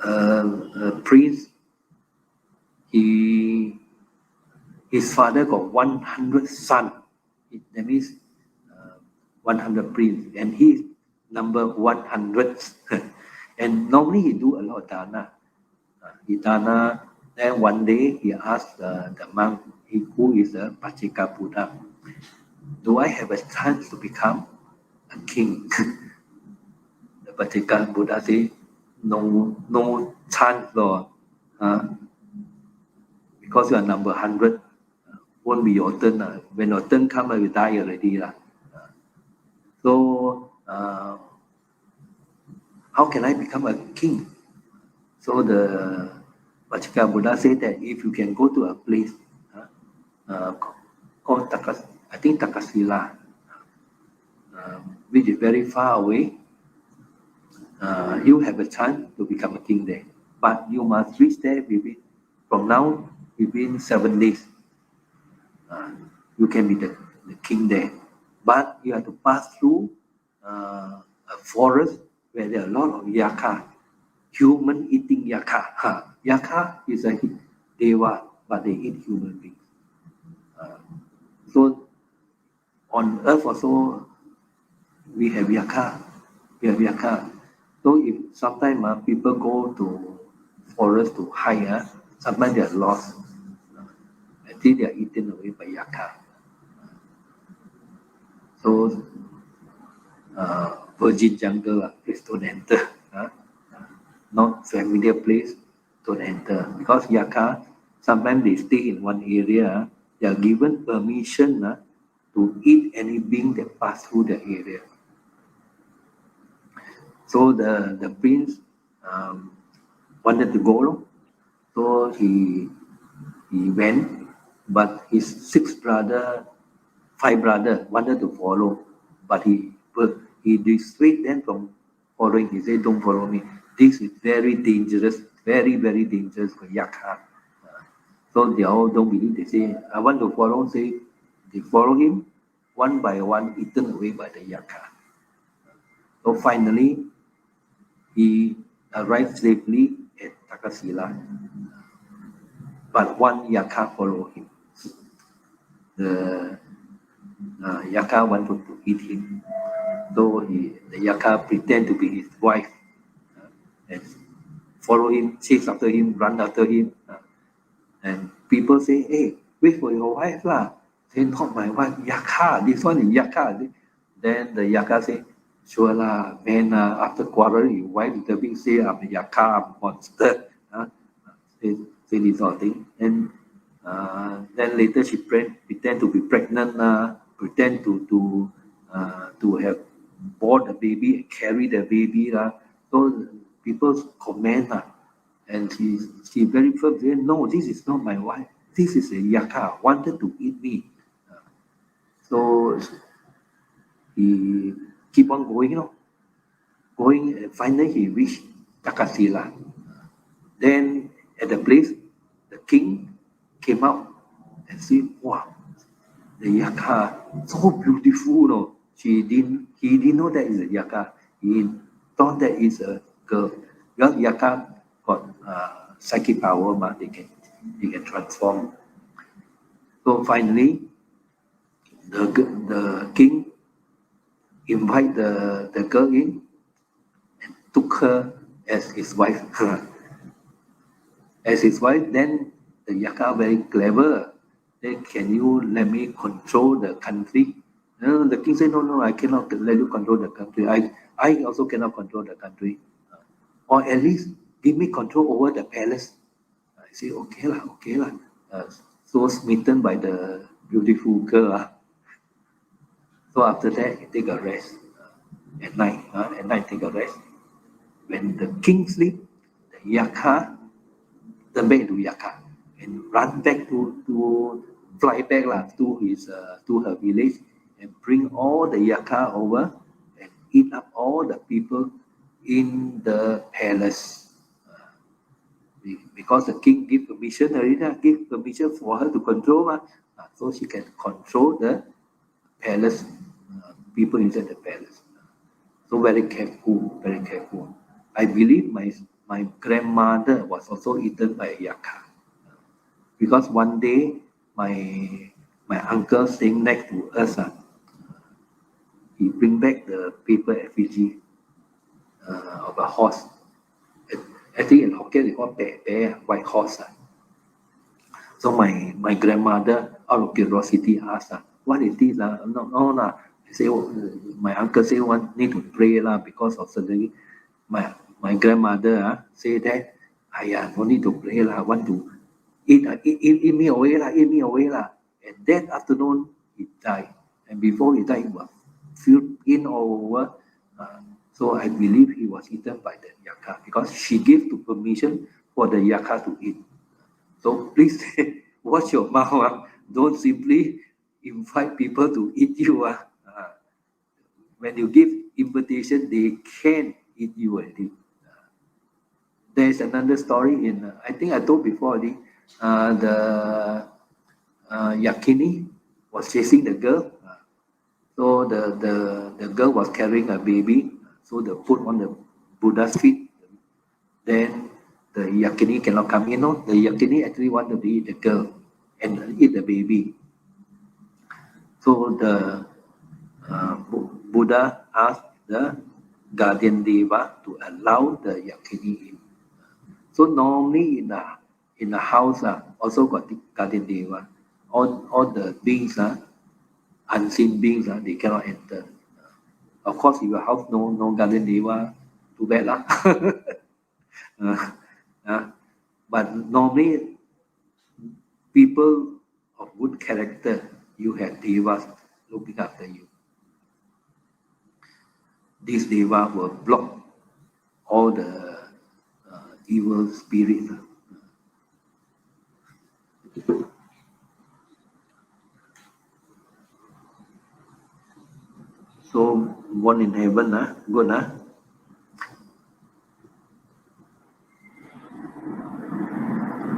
A prince, his father got 100 sons. That means 100 prince, and he's number 100. And normally he do a lot of dana. Then one day he asked the monk, who is a Pachika Buddha, do I have a chance to become a king? The Pachika Buddha said, no chance, Lord. Because you are number 100, won't be your turn. When your turn comes, you die already. So, how can I become a king? So the Pachika Buddha said that if you can go to a place called Takasila, which is very far away, you have a chance to become a king there. But you must reach there within 7 days. You can be the king there. But you have to pass through a forest where there are a lot of yaka, human eating yaka. Yaka is a deva, but they eat human beings. So on earth also, we have yaka. So if sometimes people go to forest to hide, sometimes they are lost. Until they are eaten away by yaka. So virgin jungle, please don't enter. Not familiar place, don't enter. Because yaka, sometimes they stay in one area, they are given permission to eat any being that pass through the area. So the prince wanted to go, so he went, but his five brother wanted to follow, but he dissuaded them from following. He said, "Don't follow me. This is very dangerous, very very dangerous for yaka." So they all don't believe. They say, "I want to follow." Say they follow him, one by one, eaten away by the yaka. So finally, he arrived safely at Takasila, but one yaka followed him. The yaka wanted to eat him, so the yaka pretend to be his wife and follow him, chase after him, run after him, and people say, "Hey, wait for your wife lah." Say, "Not my wife, yaka. This one is yaka." Then the yaka say, "Sure lah, man. After quarreling, your wife little bit say I'm a yaka, I'm a monster." Say this sort of thing. And then later she pretend to be pregnant, pretend to have born the baby and carry the baby. So people comment, and she very firm say, "No, this is not my wife. This is a yaka, wanted to eat me." So he keep on going, and finally he reached Takasila. Then at the place, the king came out and said, "Wow, the yaka so beautiful." He didn't know that is a yaka. He thought that is a girl. Because yaka got psychic power, but they can transform. So finally, the king invite the girl in and took her as his wife. As his wife, then the yaka very clever. Then, "Can you let me control the country?" The king said, "No, I cannot let you control the country. I also cannot control the country. Or at least give me control over the palace." I say, okay lah. So smitten by the beautiful girl. So after that, he take a rest at night. At night, take a rest. When the king sleep, the yaka turn back into yaka and run back to fly back to her village and bring all the yaka over and eat up all the people in the palace. Because the king give permission already, give permission for her to control, so she can control the palace, people inside the palace. So very careful, very careful. I believe my grandmother was also eaten by a yaka, because one day my uncle staying next to us, he bring back the paper effigy of a horse. I think in Hokkien they call bear, white horse. So my grandmother, out of curiosity, asked, "What is this? No. I say, my uncle say one need to pray because of suddenly my grandmother say that, no need to pray want to eat me away lah. And that afternoon he died, and before he died, he was filled in all over. So I believe he was eaten by the yaka because she gave to permission for the yaka to eat. So please watch your mouth. Don't simply invite people to eat you. When you give invitation, they can eat you already. There's another story in, I think I told before already, the Yakini was chasing the girl. So the girl was carrying a baby. So they put on the Buddha's feet. Then the yakini cannot come in. No, the yakini actually want to eat the girl and eat the baby. So the Buddha asked the guardian deva to allow the yakini in. So normally in the house also got the guardian deva. All the beings unseen beings they cannot enter. Of course, if your house no guardian deva, too bad lah. But normally people of good character, you have devas looking after you. These devas will block all the evil spirits. So one in heaven, good.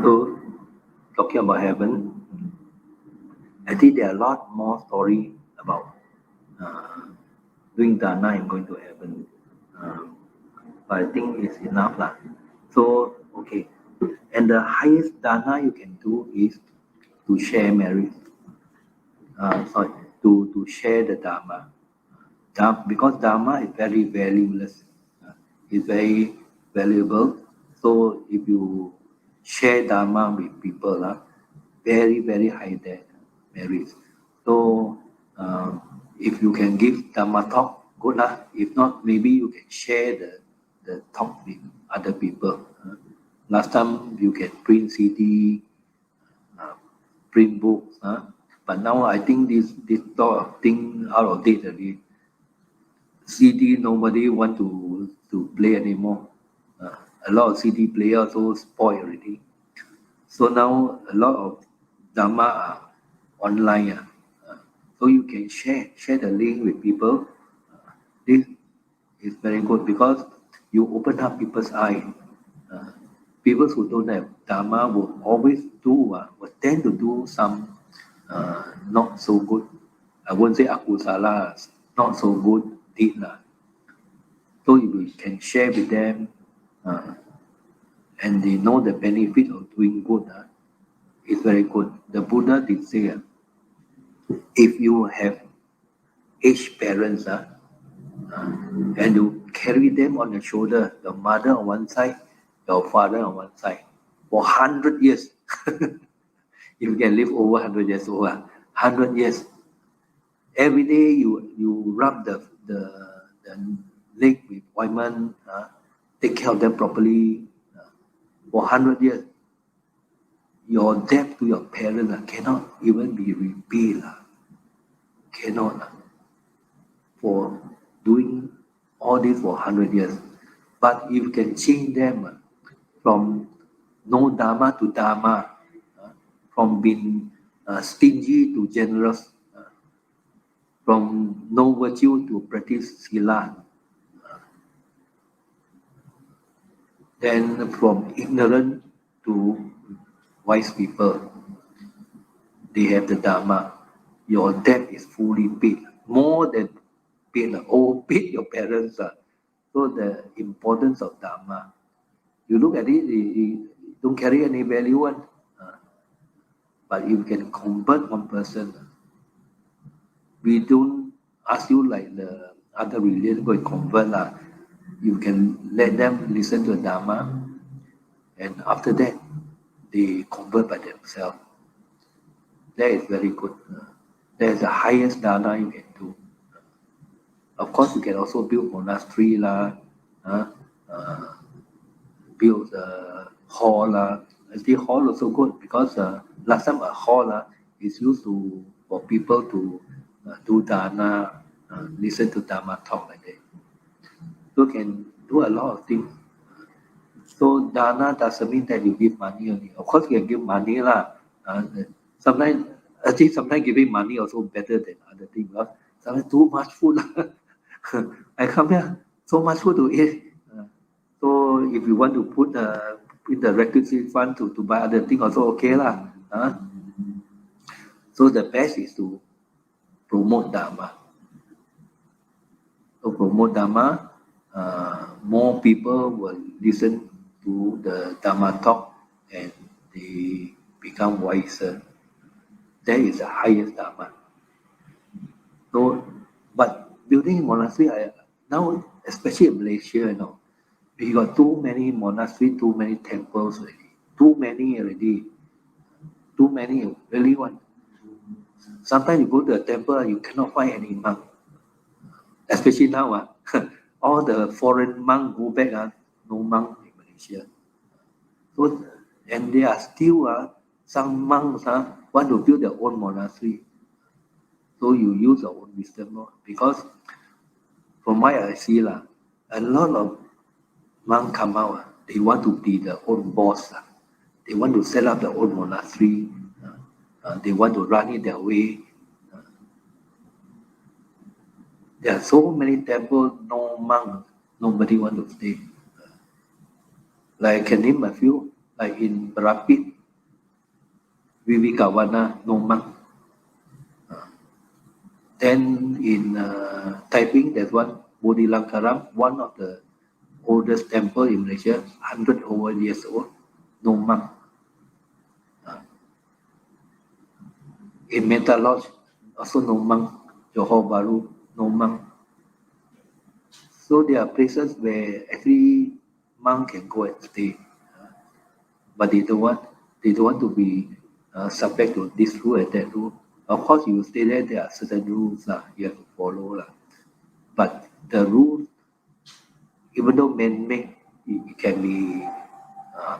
So talking about heaven, I think there are a lot more story about doing dana and going to heaven. But I think it's enough lah. So okay, and the highest dana you can do is to share merit. To share the dharma. Because dharma is very valueless. It's very valuable. So if you share dharma with people, very very high merit. So if you can give dharma talk, good lah. If not, maybe you can share the talk with other people. Last time you can print CD, print books, but now I think this sort of thing out of date already. CD nobody want to play anymore. A lot of CD player also spoiled already. So now a lot of Dhamma are online. So you can share the link with people. This is very good because you open up people's eye. People who don't have Dharma will always will tend to do some not so good. I won't say Akusara, not so good deed. So if we can share with them and they know the benefit of doing good, it's very good. The Buddha did say, if you have aged parents and you carry them on your shoulder, your mother on one side, your father on one side, for 100 years, if you can live over 100 years old, 100 years, every day you rub the leg with ointment, take care of them properly for 100 years. Your debt to your parents cannot even be repaid. Cannot. For doing all this for 100 years. But if you can change them from no Dharma to Dharma, from being stingy to generous, from no virtue to practice Sila, then from ignorant to wise people, they have the Dharma. Your debt is fully paid, more than paid. Paid your parents. So the importance of Dharma. You look at it don't carry any value. But you can convert one person. We don't ask you like the other religion go and convert. You can let them listen to the Dharma, and after that, they convert by themselves. That is very good. That is the highest dana you can do. Of course, you can also build monastery build a hall I think hall also good because last time a hall is used for people to do dana, listen to Dharma talk like that. So you can do a lot of things. So dana doesn't mean that you give money only. Of course, you can give money sometimes giving money also better than other things. Sometimes too much food. I come here, so much food to eat. So if you want to put in the requisite fund to buy other things also okay . So the best is to promote Dharma. So promote Dharma, more people will listen to the Dhamma talk and they become wiser. That is the highest Dharma. So, but building monastery, now, especially in Malaysia, we got too many monastery, too many temples already. Too many already. Too many, really one. Sometimes you go to a temple, you cannot find any monk. Especially now, all the foreign monk go back, no monk in Malaysia. So, and there are still some monks want to build their own monastery. So you use your own wisdom, because from what I see, a lot of monks come out, they want to be their own boss. They want to set up their own monastery. They want to run it their way. There are so many temples, no monk, nobody want to stay. Like I can name a few, like in Rapid, Vivekawana, no monk. Then in Taiping, there's one, Bodhilankaram, one of the oldest temple in Malaysia, 100 over years old, no monk. In Meta Lodge, also no monk. Johor Bahru, no monk. So there are places where every monk can go and stay, but they don't want to be subject to this rule and that rule. Of course, you stay there. There are certain rules you have to follow But the rules, even though man-made, it can be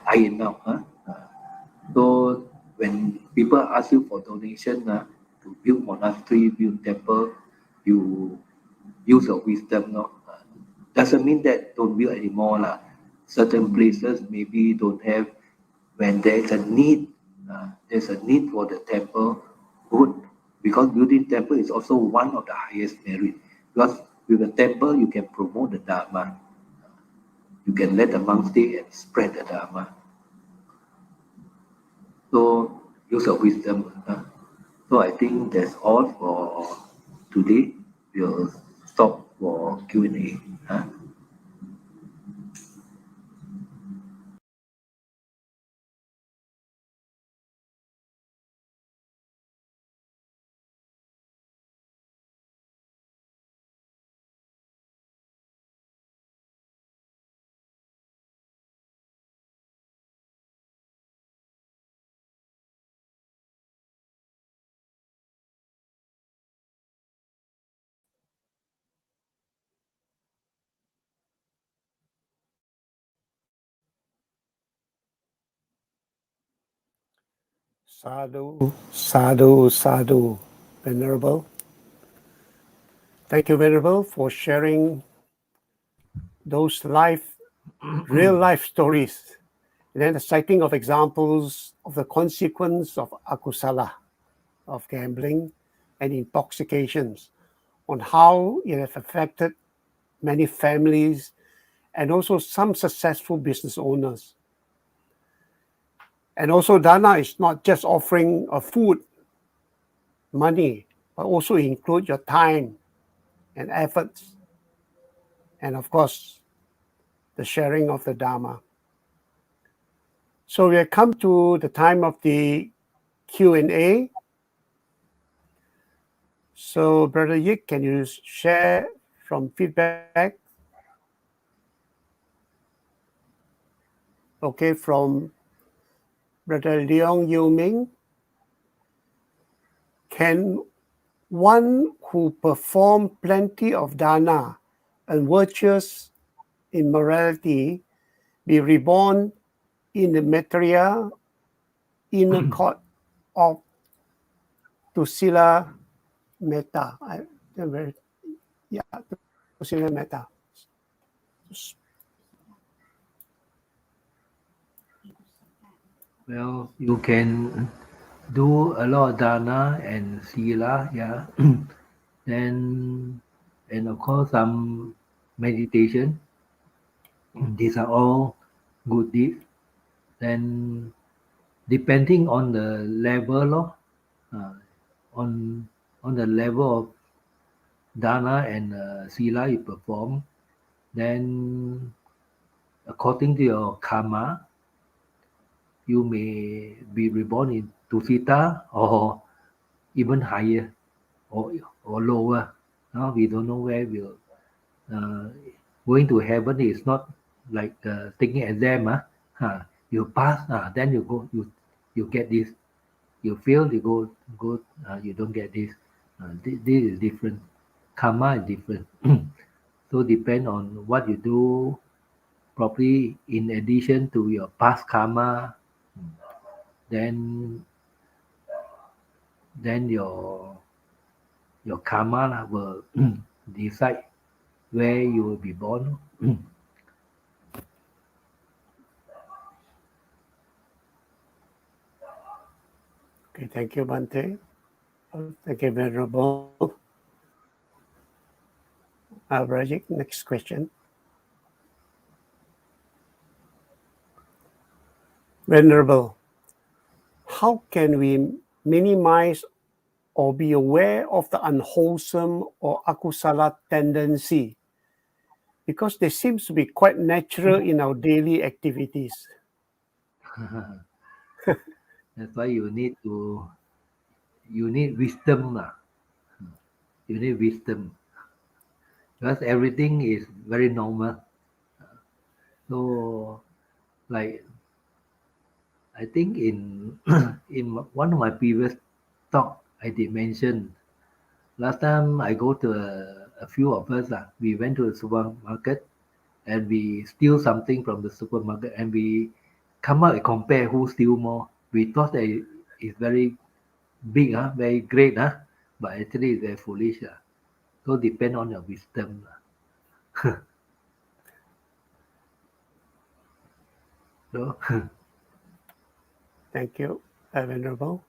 ironed out. So when people ask you for donation to build monastery, build temple, you use your wisdom. Doesn't mean that don't build anymore. Certain places maybe don't have. When there's a need for the temple, good. Because building temple is also one of the highest merit. Because with a temple, you can promote the Dharma. You can let the monks stay and spread the Dharma. So use your wisdom. So I think that's all for today. We'll stop for Q&A. Sadhu, sadhu, sadhu, Venerable. Thank you, Venerable, for sharing those real life stories. And then the citing of examples of the consequence of Akusara, of gambling and intoxications, on how it has affected many families and also some successful business owners. And also, Dana is not just offering a food, money, but also include your time and efforts. And of course, the sharing of the Dharma. So we have come to the time of the Q&A. So Brother Yik, can you share from feedback? Okay, from Brother Leong Yu Ming. Can one who perform plenty of dana and virtuous in morality be reborn in the material inner court of Tusila Metta? Tusila Metta. Well, you can do a lot of dana and sila, then, and of course, some meditation. These are all good deeds. Then, depending on the level, on the level of dana and sila you perform, then according to your karma, you may be reborn into Sita or even higher or lower. Now we don't know where we'll uh, going to heaven is not like taking exam. You pass, then you go, you get this. You fail, you go, you don't get this. This is different. Karma is different. So depend on what you do properly in addition to your past karma, then your karma lah will decide where you will be born. Okay, thank you, Bante. Thank you, Venerable. Rajik, next question. Venerable, how can we minimize or be aware of the unwholesome or Akusara tendency? Because they seem to be quite natural in our daily activities. That's why you need wisdom lah. You need wisdom because everything is very normal. So, like I think in in one of my previous talk, I did mention last time I go to a few of us we went to the supermarket and we steal something from the supermarket and we come out and compare who steal more. We thought that it's very big, very great, but actually it's very foolish. So depend on your wisdom. So Thank you, Venerable.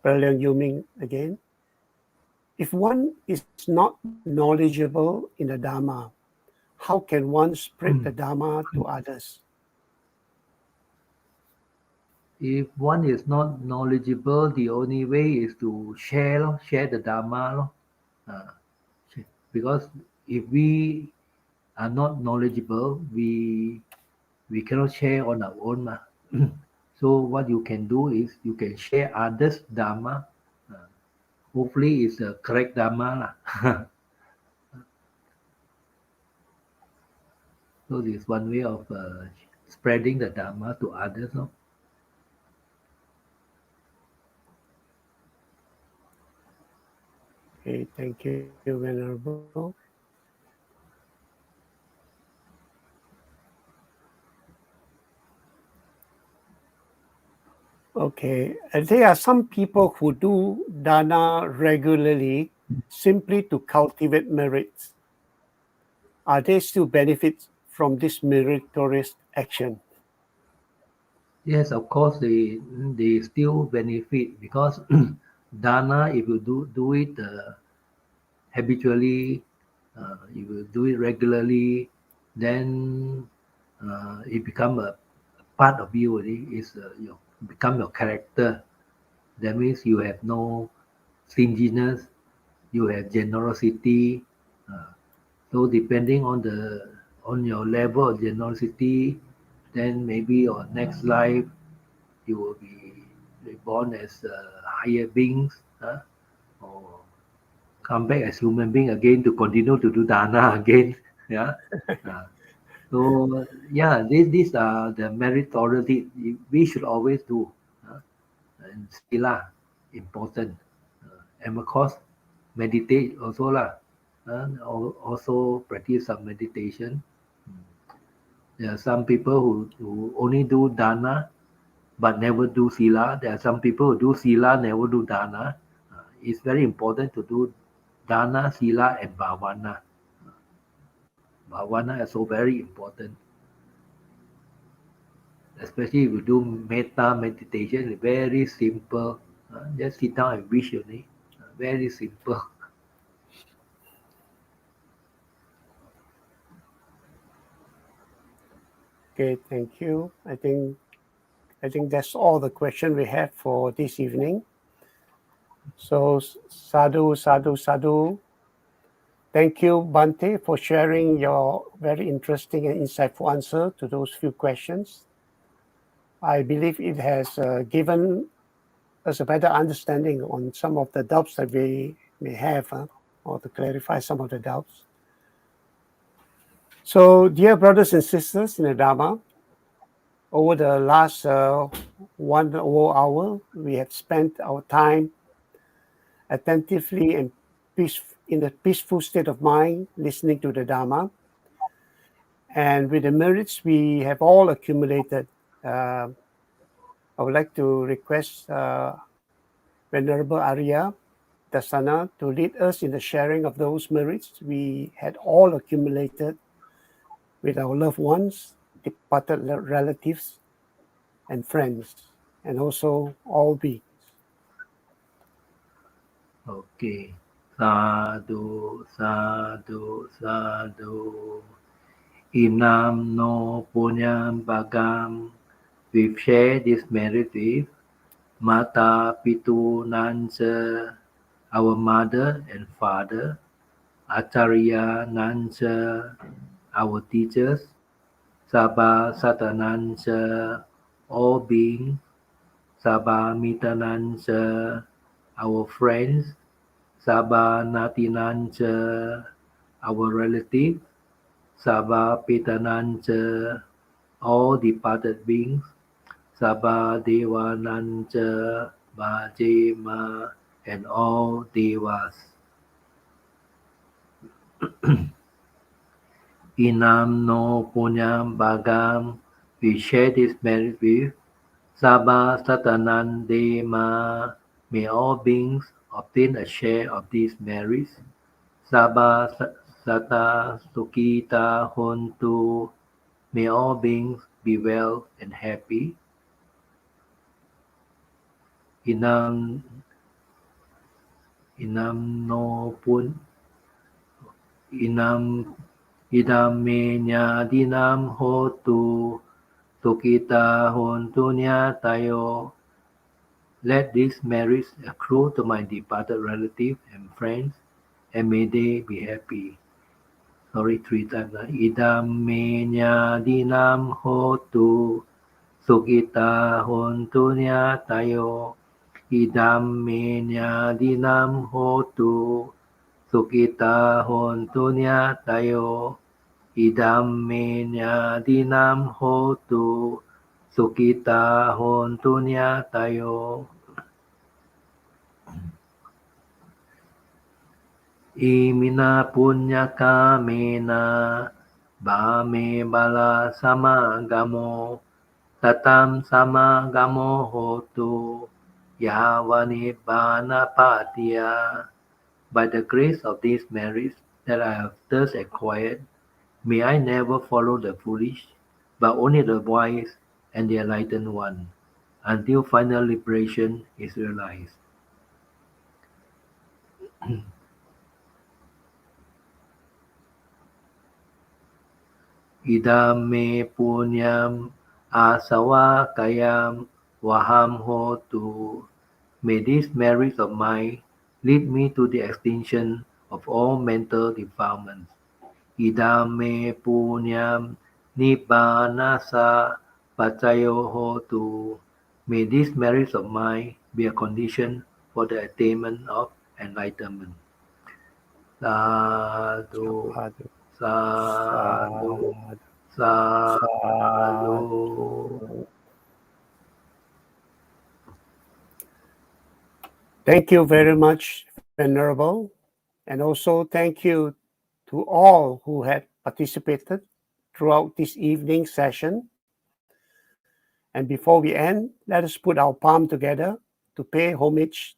Brilliant Yuming again. If one is not knowledgeable in the Dharma, how can one spread the Dharma to others? if one is not knowledgeable, the only way is to share the Dharma. Uh, because if we are not knowledgeable, we cannot share on our own. So what you can do is you can share others' Dharma. Hopefully it's the correct Dharma. So this is one way of spreading the Dharma to others. Okay, thank you, Venerable. Okay, there are some people who do dana regularly simply to cultivate merits. Are they still benefits from this meritorious action? Yes, of course they still benefit because dana, if you do it habitually, you will do it regularly, then it become a part of you already. It's become your character. That means you have no stinginess, you have generosity. Uh, so depending on your level of generosity, then maybe your next life you will be reborn as higher beings, or come back as human being again to continue to do dana again. Yeah. Uh, so yeah, these are the meritorious we should always do. And sila important. And of course, meditate also lah. Also practice some meditation. There are some people who only do dana but never do sila. There are some people who do sila, never do dana. It's very important to do dana, sila, and bhavana. Bhavana is so very important. Especially if you do metta meditation, it's very simple. Just sit down and wish only. Very simple. Okay, thank you. I think that's all the question we have for this evening. So sadhu, sadhu, sadhu. Thank you, Bhante, for sharing your very interesting and insightful answer to those few questions. I believe it has given us a better understanding on some of the doubts that we may have, or to clarify some of the doubts. So, dear brothers and sisters in the Dharma, over the last 1 whole hour, we have spent our time attentively and in a peaceful state of mind, listening to the Dharma. And with the merits we have all accumulated, I would like to request Venerable Ariya-dassana to lead us in the sharing of those merits we had all accumulated with our loved ones, departed relatives, and friends, and also all beings. Okay. Sadhu, sadhu, sadhu. Inam no punyam bagam. We've shared this merit with Mata Pitu Nansa, our mother and father, Acharya Nansa, our teachers, Sabha Satanansa, all beings, Sabha Mitanansa, our friends, Sabha Natinansa, our relatives, Sabha Pitanansa, all departed beings, Sabha Devanansa, Majema, and all devas. Inam no punyam bhagam, we share this merit with Sabha Satanandema, may all beings obtain a share of these merits. Sabha Sata Sukita Hontu, may all beings be well and happy. Inam no pun idam me nyadinam hotu sukita hontu tayo. Let these merits accrue to my departed relatives and friends, and may they be happy. Sorry, 3 times. Idam me nyadinam hotu sukita hontu tayo. Idam me nyadinam hotu sukita hontu tayo. Idam me nyadinam hotu sukita hontu tayo. Imina punya kamena bame bala samagamo tatam samagamo hotu yavani bana patya. By the grace of these merits that I have thus acquired, may I never follow the foolish, but only the wise and the enlightened one, until final liberation is realized. Idam me punyam asawa kayam waham hotu. May these merits of mine lead me to the extinction of all mental defilements. Idam me punyam nibbanasa pacayo hotu. May these merits of mine be a condition for the attainment of enlightenment. Sadhu, Sadhu, sadhu, sadhu, sadhu. Thank you very much, Venerable. And also thank you to all who had participated throughout this evening session. And before we end, let us put our palm together to pay homage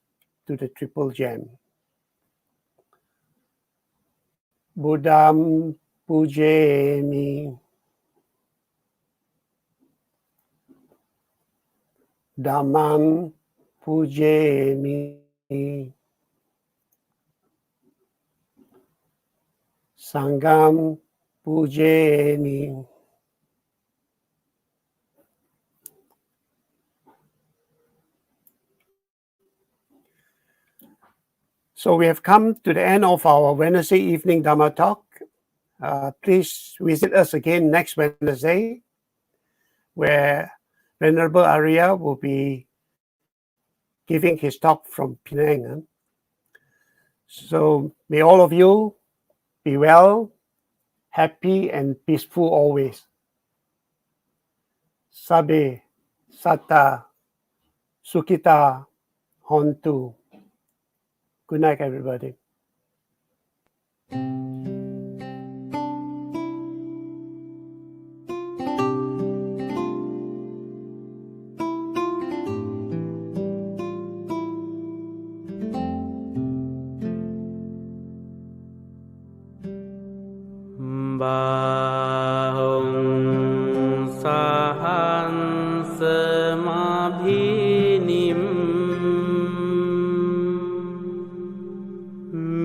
to the Triple Gem. Buddham pujemi, Dhammam pujemi, Sangam pujemi. So we have come to the end of our Wednesday evening Dhamma talk. Please visit us again next Wednesday, where Venerable Ariya will be giving his talk from Penang. So may all of you be well, happy and peaceful always. Sabe, Sata, Sukita, Hontu. Good night, everybody. Bahung sahan semabhinim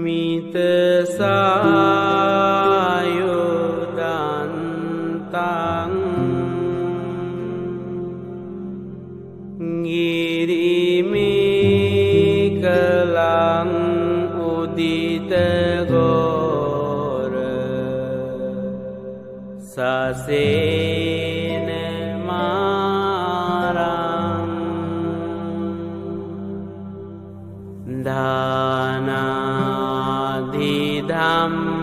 mitesayudantang ngirimi kelang udita Sasene marang Dana di Dhamma